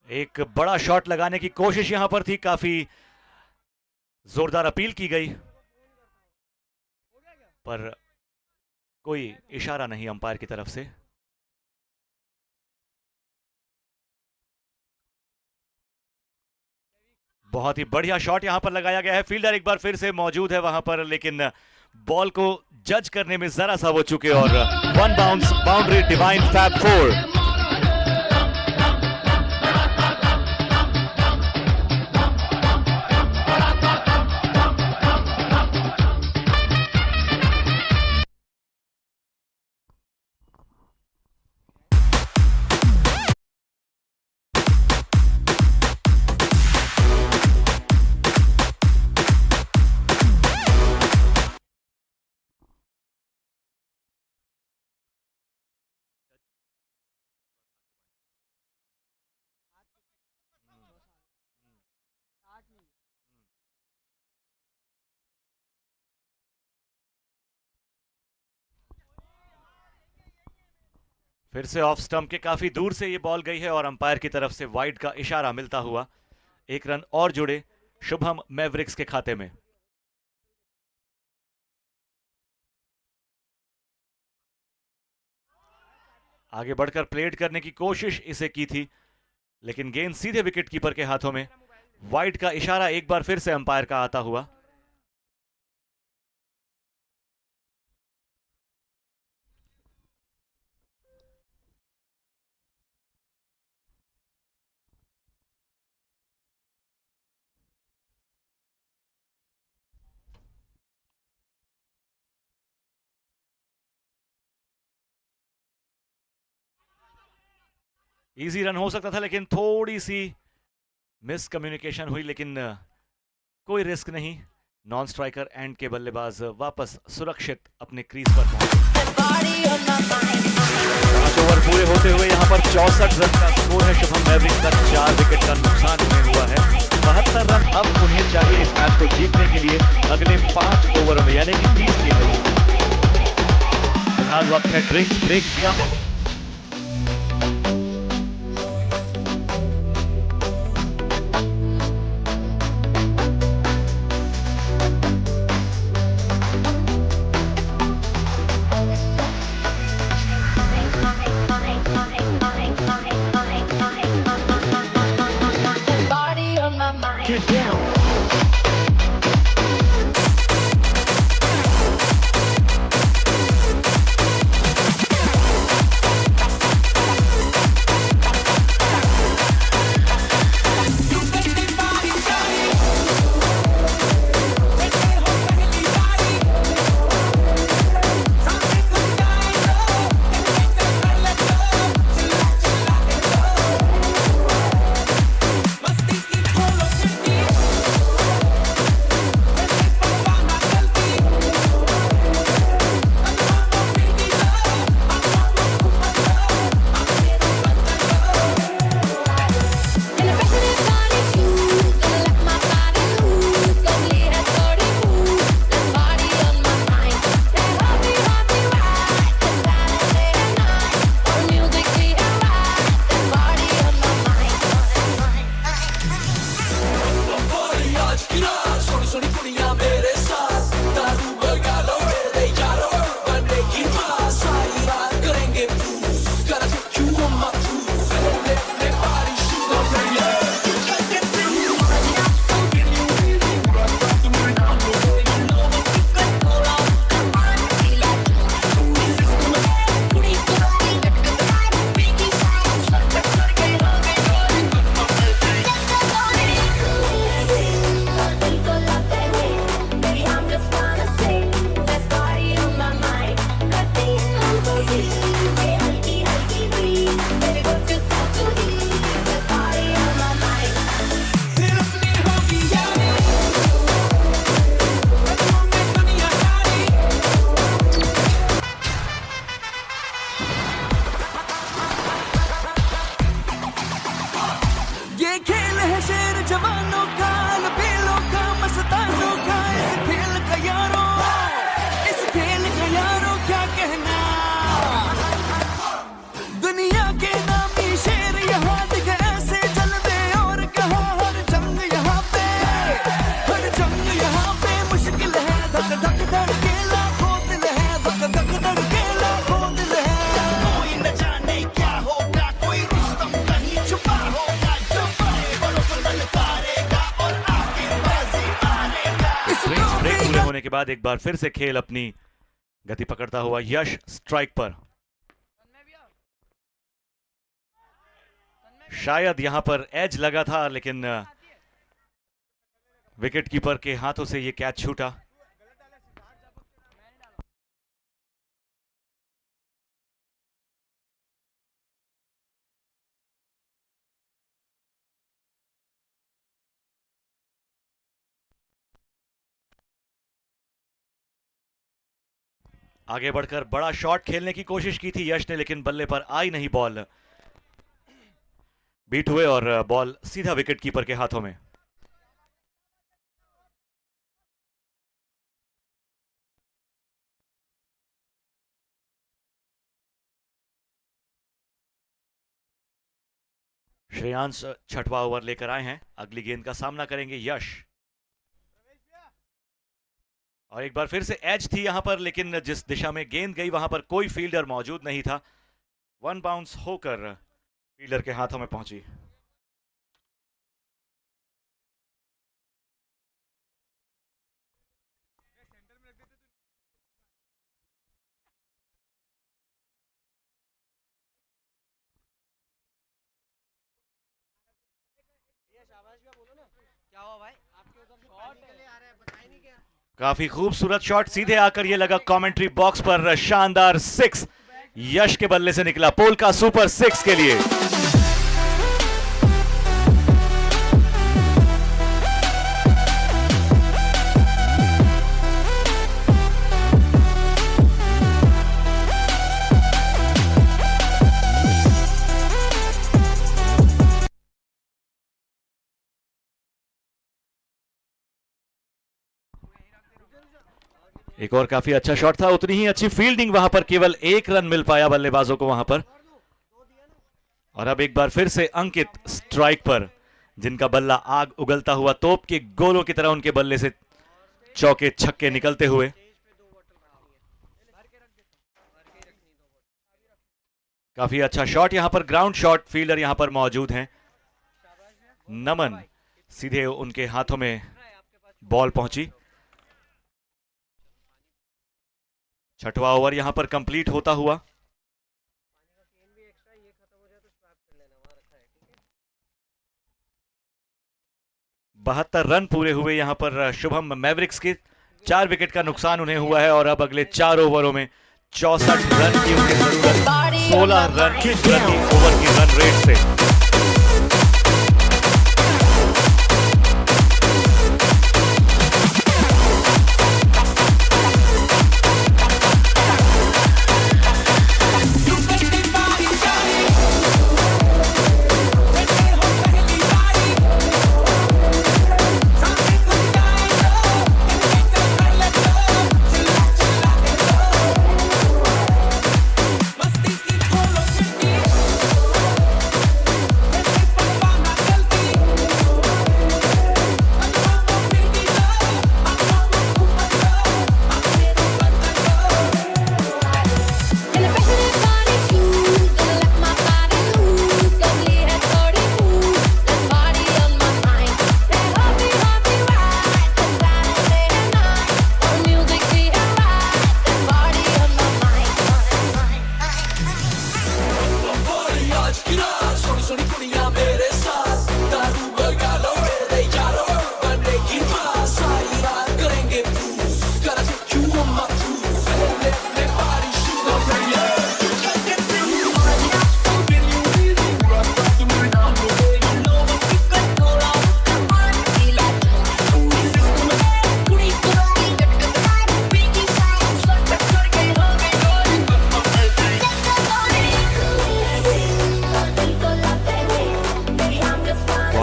एक बड़ा शॉट लगाने की कोशिश यहां पर थी, काफी जोरदार अपील की गई, पर कोई इशारा नहीं अंपायर की तरफ से। बहुत ही बढ़िया शॉट यहां पर लगाया गया है, फील्डर एक बार फिर से मौजूद है वहां पर, लेकिन बॉल को जज करने में जरा सा वो चुके और one bounce boundary divine fab 4। फिर से ऑफ स्टंप के काफी दूर से ये बॉल गई है और अंपायर की तरफ से वाइड का इशारा मिलता हुआ 1 रन और जुड़े शुभम मैवरिक्स के खाते में। आगे बढ़कर प्लेट करने की कोशिश इसे की थी, लेकिन गेंद सीधे विकेट कीपर के हाथों में। वाइड का इशारा एक बार फिर से अंपायर का आता हुआ। इजी रन हो सकता था, लेकिन थोड़ी सी मिस कम्युनिकेशन हुई, लेकिन कोई रिस्क नहीं। नॉन स्ट्राइकर एंड के बल्लेबाज वापस सुरक्षित अपने क्रीज पर पहुंचे। 5 ओवर पूरे होते हुए यहां पर 64 रन का स्कोर है। शुभम मैवरिक्स का 4 विकेट का नुकसान उन्हें हुआ है। 72 रन अब उन्हें चाहिए इस मैच को जीतने के लिए अगले 5 ओवर में, यानी कि 30 गेंदों में। फिलहाल वक्त है ड्रिंक ब्रेक किया। Get down. बाद एक बार फिर से खेल अपनी गति पकड़ता हुआ यश स्ट्राइक पर। शायद यहां पर एज लगा था, लेकिन विकेट कीपर के हाथों से यह कैच छूटा। आगे बढ़कर बड़ा शॉट खेलने की कोशिश की थी यश ने, लेकिन बल्ले पर आई नहीं बॉल। बीट हुए और बॉल सीधा विकेट कीपर के हाथों में। श्रेयांश छठवां ओवर लेकर आए हैं। अगली गेंद का सामना करेंगे यश। और एक बार फिर से एज थी यहां पर, लेकिन जिस दिशा में गेंद गई वहां पर कोई फील्डर मौजूद नहीं था। वन बाउंस होकर फील्डर के हाथों में पहुंची। काफी खूबसूरत शॉट, सीधे आकर ये लगा कमेंट्री बॉक्स पर। शानदार सिक्स यश के बल्ले से निकला, पोल का सुपर सिक्स के लिए। एक और काफी अच्छा शॉट था, उतनी ही अच्छी फील्डिंग वहां पर, केवल एक रन मिल पाया बल्लेबाजों को वहां पर। और अब एक बार फिर से अंकित स्ट्राइक पर, जिनका बल्ला आग उगलता हुआ तोप के गोलों की तरह उनके बल्ले से चौके छक्के निकलते हुए। काफी अच्छा शॉट यहां पर, ग्राउंड शॉट, फील्डर यहां पर मौजूद हैं। नमन, सीधे उनके हाथों में बॉल पहुंची। छठवां ओवर यहां पर कंप्लीट होता हुआ। बहत्तर रन पूरे हुए यहां पर शुभम मैवरिक्स के। 4 विकेट का नुकसान उन्हें हुआ है और अब अगले 4 ओवरों में 64 रन की उनकी जरूरत, 16 रन प्रति ओवर की रन रेट से।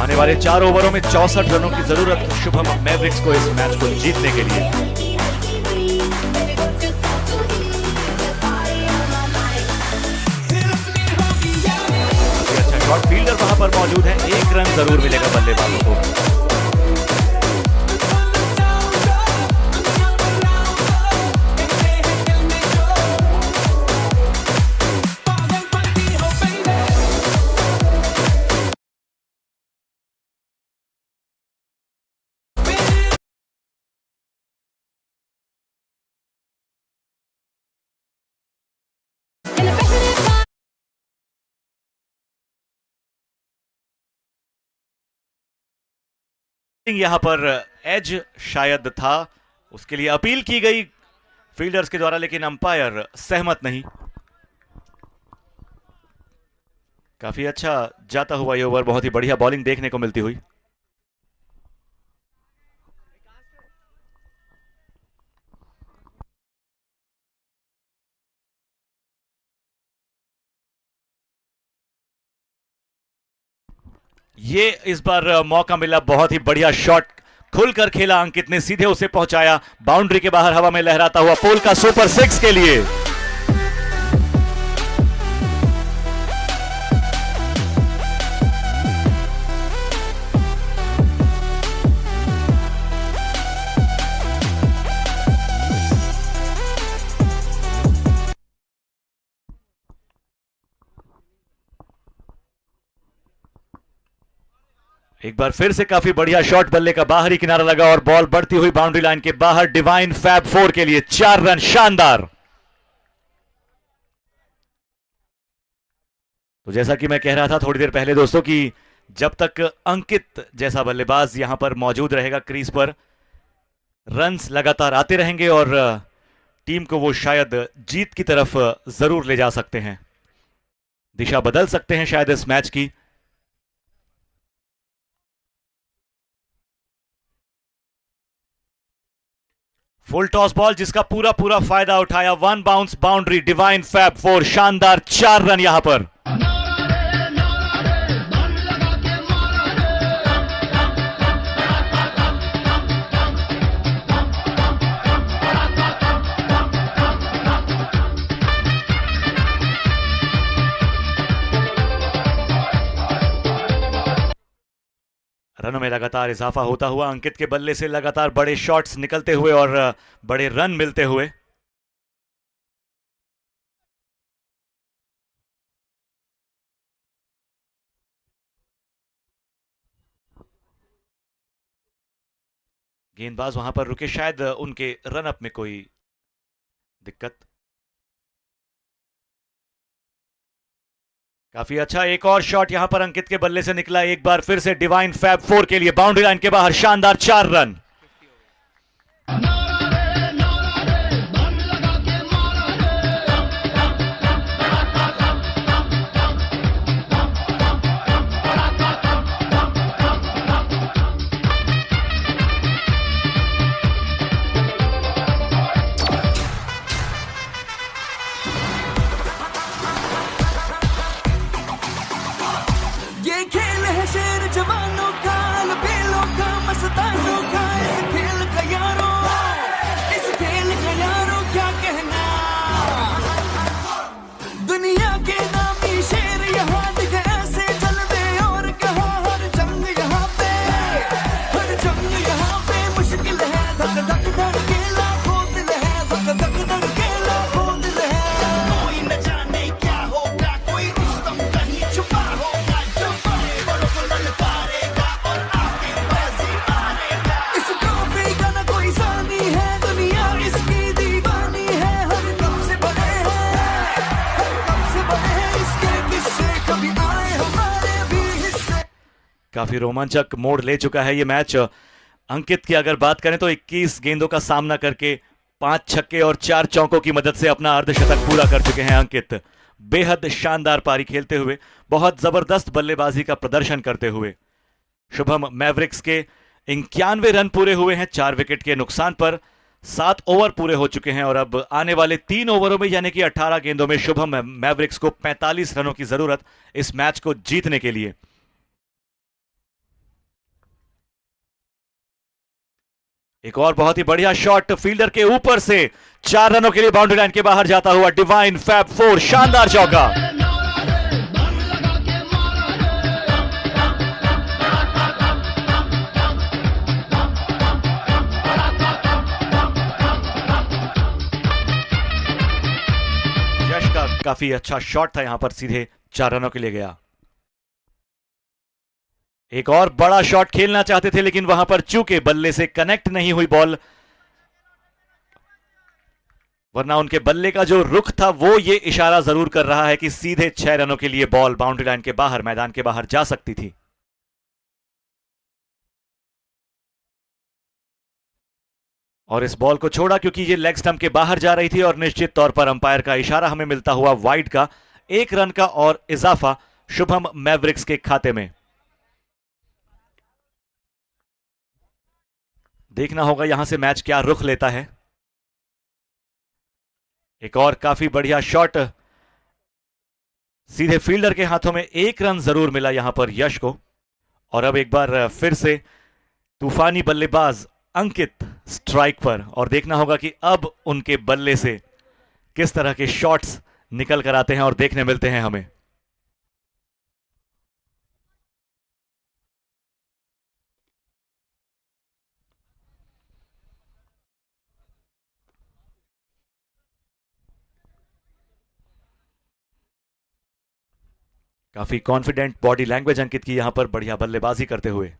आने वाले 4 ओवरों में 64 रनों की जरूरत शुभम मैवरिक्स को इस मैच को जीतने के लिए। अच्छा शॉट, फील्डर वहां पर मौजूद है, 1 रन जरूर मिलेगा बल्लेबाजों को। यहां पर एज शायद था, उसके लिए अपील की गई फील्डर्स के द्वारा, लेकिन अंपायर सहमत नहीं। काफी अच्छा जाता हुआ ये ओवर, बहुत ही बढ़िया बॉलिंग देखने को मिलती हुई। ये इस बार मौका मिला, बहुत ही बढ़िया शॉट खुलकर खेला अंकित ने, सीधे उसे पहुंचाया बाउंड्री के बाहर, हवा में लहराता हुआ पोल का सुपर 6 के लिए। एक बार फिर से काफी बढ़िया शॉट, बल्ले का बाहरी किनारा लगा और बॉल बढ़ती हुई बाउंड्री लाइन के बाहर, डिवाइन फैब 4 के लिए 4 रन, शानदार। तो जैसा कि मैं कह रहा था थोड़ी देर पहले दोस्तों कि जब तक अंकित जैसा बल्लेबाज यहां पर मौजूद रहेगा क्रीज पर, रन्स लगातार आते रहेंगे और टीम को वो शायद जीत की तरफ जरूर ले जा सकते हैं, दिशा बदल सकते हैं शायद इस मैच की। फुल टॉस बॉल जिसका पूरा पूरा फायदा उठाया, 1 बाउंस बाउंड्री, डिवाइन फैब 4, शानदार 4 रन यहां पर। रनों में लगातार इजाफा होता हुआ, अंकित के बल्ले से लगातार बड़े शॉट्स निकलते हुए और बड़े रन मिलते हुए। गेंदबाज वहां पर रुके, शायद उनके रन अप में कोई दिक्कत। काफी अच्छा एक और शॉट यहां पर अंकित के बल्ले से निकला, एक बार फिर से डिवाइन फैब 4 के लिए, बाउंड्री लाइन के बाहर, शानदार 4 रन। ये खेल है शेर जवानों का, लबेलों का, मस्तानों का, इस खेल का यारों, इस खेल का यारों क्या कहना। दुनिया के नामी शेर यहाँ दिख ऐसे जलवे, और कहा हर जंग यहाँ पे, हर जंग यहाँ पे मुश्किल है, धक धक धड़के लाखों दिल है, धक धक धड़के लाखों दिल है। कोई न जाने क्या होगा, कोई रुस्तम कहीं छुपा होगा, जो बड़े बड़ों को ललकारेगा और आगे बाजी मारेगा। इस ट्रॉफी का न कोई सानी है, दुनिया इसकी दीवानी है, हर कब से बड़े हैं, हर कब से बड़े हैं, इसके किस्से कभी आए हमारे भी हिस्से। काफी रोमांचक मोड़ ले चुका है ये मैच। अंकित की अगर बात करें तो 21 गेंदों का सामना करके 5 छक्के और 4 चौकों की मदद से अपना अर्धशतक पूरा कर चुके हैं अंकित। बेहद शानदार पारी खेलते हुए, बहुत जबरदस्त बल्लेबाजी का प्रदर्शन करते हुए। शुभम मैवरिक्स के 91 रन पूरे हुए हैं 4 विकेट के नुकसान पर, 7 ओवर पूरे हो चुके हैं और अब आने वाले 3 ओवरों में यानी कि 18 गेंदों में शुभम मैवरिक्स को 45 रनों की जरूरत इस मैच को जीतने के लिए। एक और बहुत ही बढ़िया शॉट फील्डर के ऊपर से, 4 रनों के लिए बाउंड्री लाइन के बाहर जाता हुआ डिवाइन फैब 4, शानदार चौका। यश का काफी अच्छा शॉट था, यहां पर सीधे 4 रनों के लिए गया। एक और बड़ा शॉट खेलना चाहते थे लेकिन वहां पर चूके बल्ले से कनेक्ट नहीं हुई बॉल, वरना उनके बल्ले का जो रुख था वो ये इशारा जरूर कर रहा है कि सीधे 6 रनों के लिए बॉल बाउंड्री लाइन के बाहर, मैदान के बाहर जा सकती थी। और इस बॉल को छोड़ा क्योंकि ये लेग स्टंप के बाहर जा रही थी और निश्चित तौर पर अंपायर का इशारा हमें मिलता हुआ वाइड का, 1 रन का और इजाफा शुभम मैवरिक्स के खाते में। देखना होगा यहां से मैच क्या रुख लेता है। एक और काफी बढ़िया शॉट सीधे फील्डर के हाथों में, 1 रन जरूर मिला यहां पर यश को। और अब एक बार फिर से तूफानी बल्लेबाज अंकित स्ट्राइक पर, और देखना होगा कि अब उनके बल्ले से किस तरह के शॉट्स निकल कर आते हैं और देखने मिलते हैं हमें। काफी कॉन्फिडेंट बॉडी लैंग्वेज अंकित की यहां पर, बढ़िया बल्लेबाजी करते हुए।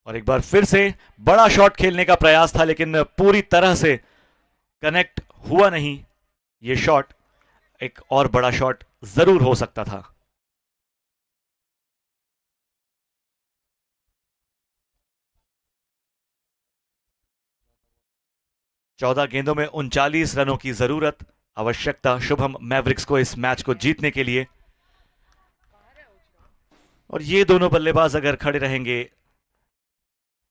और एक बार फिर से बड़ा शॉट खेलने का प्रयास था लेकिन पूरी तरह से कनेक्ट हुआ नहीं ये शॉट। एक और बड़ा शॉट जरूर हो सकता था। चौदह गेंदों में 39 रनों की जरूरत, आवश्यकता शुभम मैवरिक्स को इस मैच को जीतने के लिए। और ये दोनों बल्लेबाज अगर खड़े रहेंगे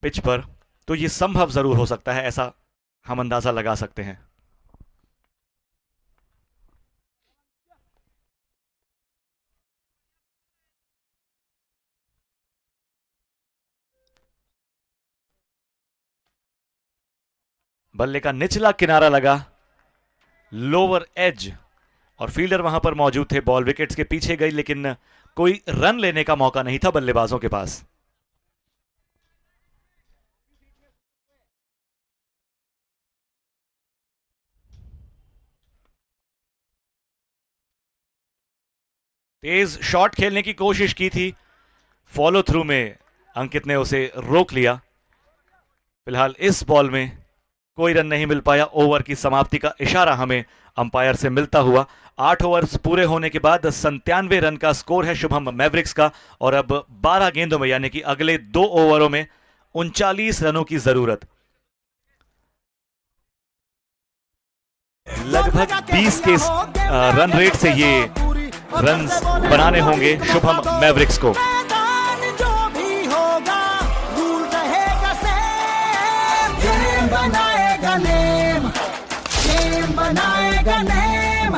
पिच पर तो ये संभव जरूर हो सकता है, ऐसा हम अंदाजा लगा सकते हैं। बल्ले का निचला किनारा लगा, लोअर एज, और फील्डर वहां पर मौजूद थे। बॉल विकेट्स के पीछे गई लेकिन कोई रन लेने का मौका नहीं था बल्लेबाजों के पास। तेज शॉट खेलने की कोशिश की थी, फॉलो थ्रू में अंकित ने उसे रोक लिया। फिलहाल इस बॉल में कोई रन नहीं मिल पाया। ओवर की समाप्ति का इशारा हमें अंपायर से मिलता हुआ। 8 ओवर्स पूरे होने के बाद 97 रन का स्कोर है शुभम मैवरिक्स का, और अब 12 गेंदों में यानी कि अगले 2 ओवरों में 39 रनों की जरूरत। लगभग 20 के रन रेट से ये रन बनाने होंगे शुभम मैवरिक्स को। जो भी होगा रूल रहेगा सेम, गेम बनाएगा नेम, गेम बनाएगा नेम,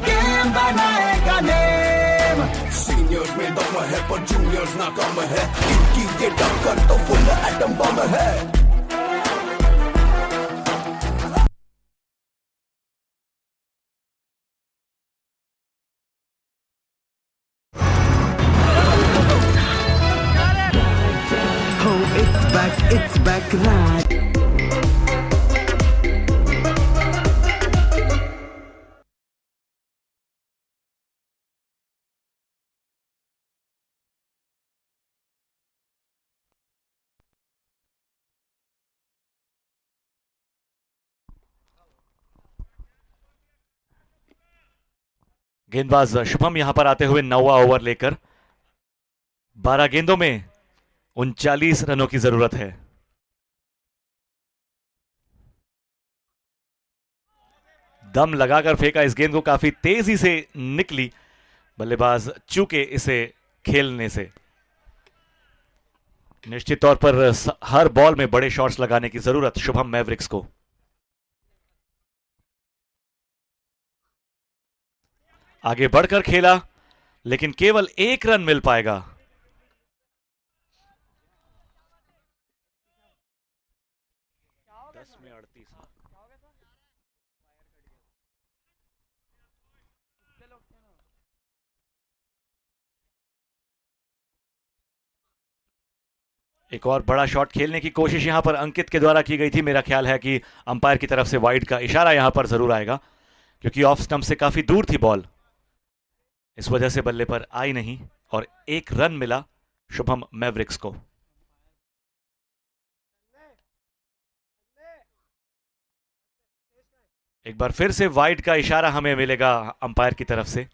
गेम बनाएगा नेम। सीनियर्स में दम है पर जूनियर्स ना कम है, इनकी ये टक्कर तो फुल एटम बम है। It's back right. गेंदबाज शुभम यहां पर आते हुए 9वां ओवर लेकर, 12 गेंदों में 39 रनों की जरूरत है। दम लगाकर फेंका इस गेंद को, काफी तेजी से निकली, बल्लेबाज चूके इसे खेलने से। निश्चित तौर पर हर बॉल में बड़े शॉट्स लगाने की जरूरत शुभम मैवरिक्स को। आगे बढ़कर खेला लेकिन केवल 1 रन मिल पाएगा। एक और बड़ा शॉट खेलने की कोशिश यहां पर अंकित के द्वारा की गई थी। मेरा ख्याल है कि अंपायर की तरफ से वाइड का इशारा यहां पर जरूर आएगा क्योंकि ऑफ स्टंप से काफी दूर थी बॉल, इस वजह से बल्ले पर आई नहीं और 1 रन मिला शुभम मैवरिक्स को। एक बार फिर से वाइड का इशारा हमें मिलेगा अंपायर की तरफ से।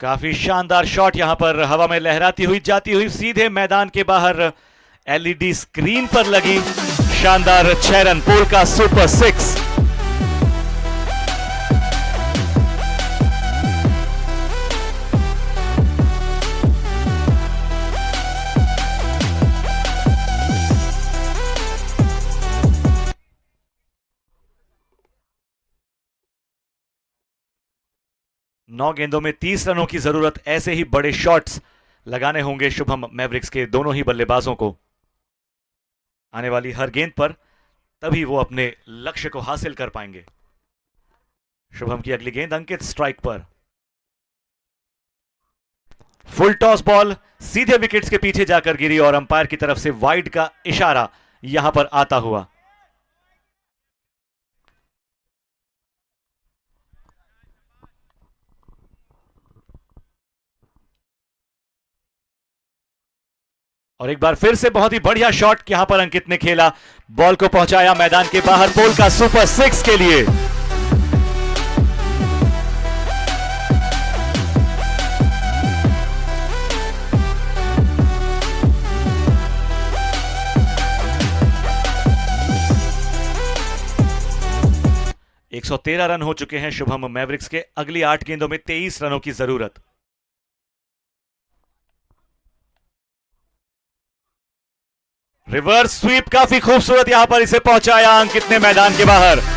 काफी शानदार शॉट यहां पर हवा में लहराती हुई जाती हुई सीधे मैदान के बाहर एलईडी स्क्रीन पर लगी। शानदार 6 रन, पोल का सुपर 6। नौ गेंदों में 30 रनों की जरूरत। ऐसे ही बड़े शॉट्स लगाने होंगे शुभम मैवरिक्स के दोनों ही बल्लेबाजों को आने वाली हर गेंद पर, तभी वो अपने लक्ष्य को हासिल कर पाएंगे। शुभम की अगली गेंद अंकित स्ट्राइक पर। फुल टॉस बॉल सीधे विकेट्स के पीछे जाकर गिरी और अंपायर की तरफ से वाइड का इशारा यहां पर आता हुआ। और एक बार फिर से बहुत ही बढ़िया शॉट यहां पर अंकित ने खेला, बॉल को पहुंचाया मैदान के बाहर, पोल का सुपर 6 के लिए। एक 113 रन हो चुके हैं शुभम मैवरिक्स के। अगली 8 गेंदों में 23 रनों की जरूरत। रिवर्स स्वीप काफी खूबसूरत यहां पर इसे पहुंचाया अंकित ने मैदान के बाहर।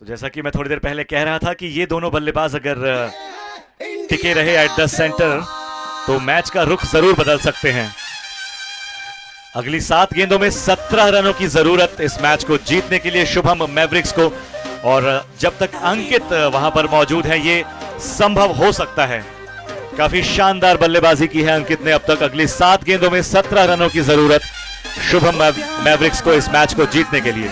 तो जैसा कि मैं थोड़ी देर पहले कह रहा था कि ये दोनों बल्लेबाज अगर टिके रहे एट द सेंटर तो मैच का रुख जरूर बदल सकते हैं। अगली 7 गेंदों में 17 रनों की जरूरत इस मैच को जीतने के लिए शुभम मैवरिक्स को, और जब तक अंकित वहां पर मौजूद है ये संभव हो सकता है। काफी शानदार बल्लेबाजी की है अंकित ने अब तक। अगली 7 गेंदों में 17 रनों की जरूरत शुभम मैवरिक्स को इस मैच को जीतने के लिए।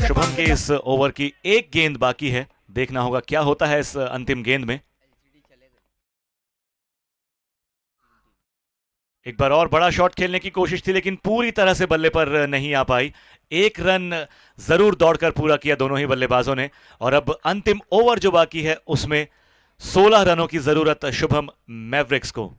शुभम के इस ओवर की एक गेंद बाकी है, देखना होगा क्या होता है इस अंतिम गेंद में। एक बार और बड़ा शॉट खेलने की कोशिश थी लेकिन पूरी तरह से बल्ले पर नहीं आ पाई। 1 रन जरूर दौड़कर पूरा किया दोनों ही बल्लेबाजों ने, और अब अंतिम ओवर जो बाकी है उसमें 16 रनों की जरूरत शुभम मैवरिक्स को।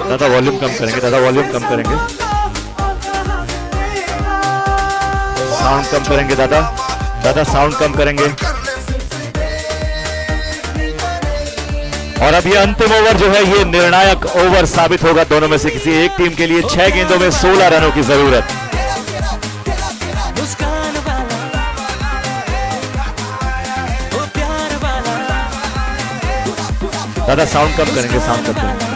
दादा वॉल्यूम कम करेंगे, दादा वॉल्यूम कम करेंगे, साउंड कम करेंगे दादा, दादा साउंड कम करेंगे। और अब ये अंतिम ओवर जो है ये निर्णायक ओवर साबित होगा दोनों में से किसी एक टीम के लिए। 6 गेंदों में 16 रनों की जरूरत। दादा साउंड कम करेंगे, साउंड कम करेंगे।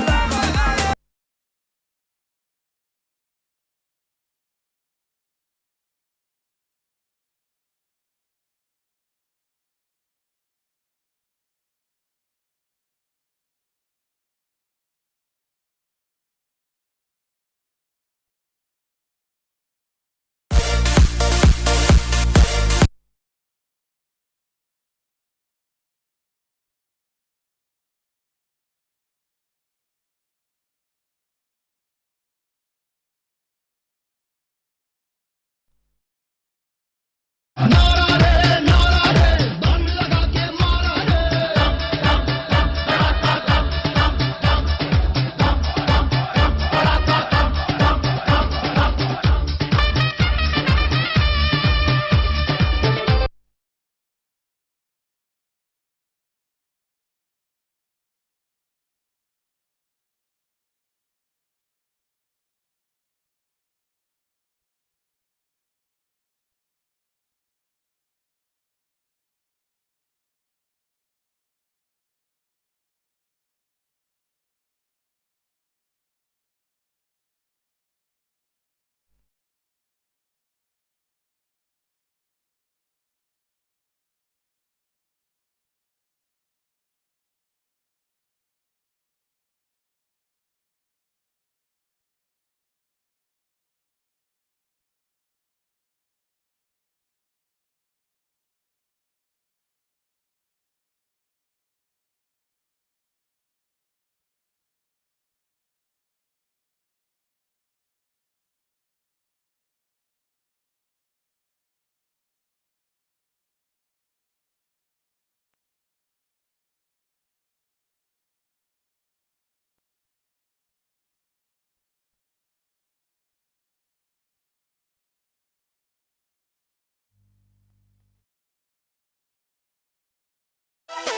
बहुत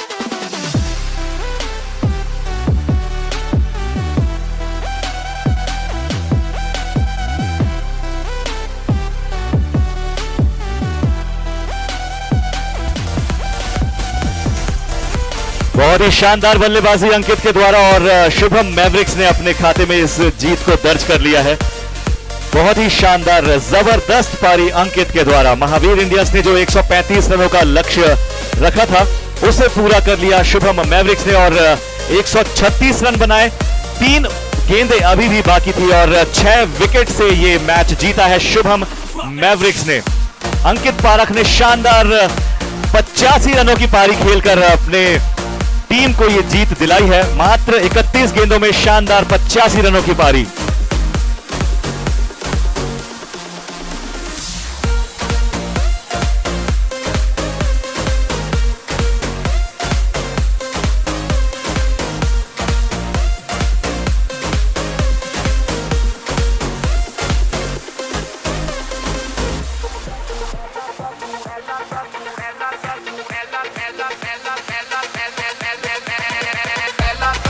ही शानदार बल्लेबाजी अंकित के द्वारा और शुभम मैवरिक्स ने अपने खाते में इस जीत को दर्ज कर लिया है। बहुत ही शानदार जबरदस्त पारी अंकित के द्वारा। महावीर इंडियंस ने जो 135 रनों का लक्ष्य रखा था उसे पूरा कर लिया शुभम मैवरिक्स ने और 136 रन बनाए। 3 गेंदें अभी भी बाकी थी और 6 विकेट से ये मैच जीता है शुभम मैवरिक्स ने। अंकित पारख ने शानदार 85 रनों की पारी खेलकर अपने टीम को ये जीत दिलाई है। मात्र 31 गेंदों में शानदार 85 रनों की पारी।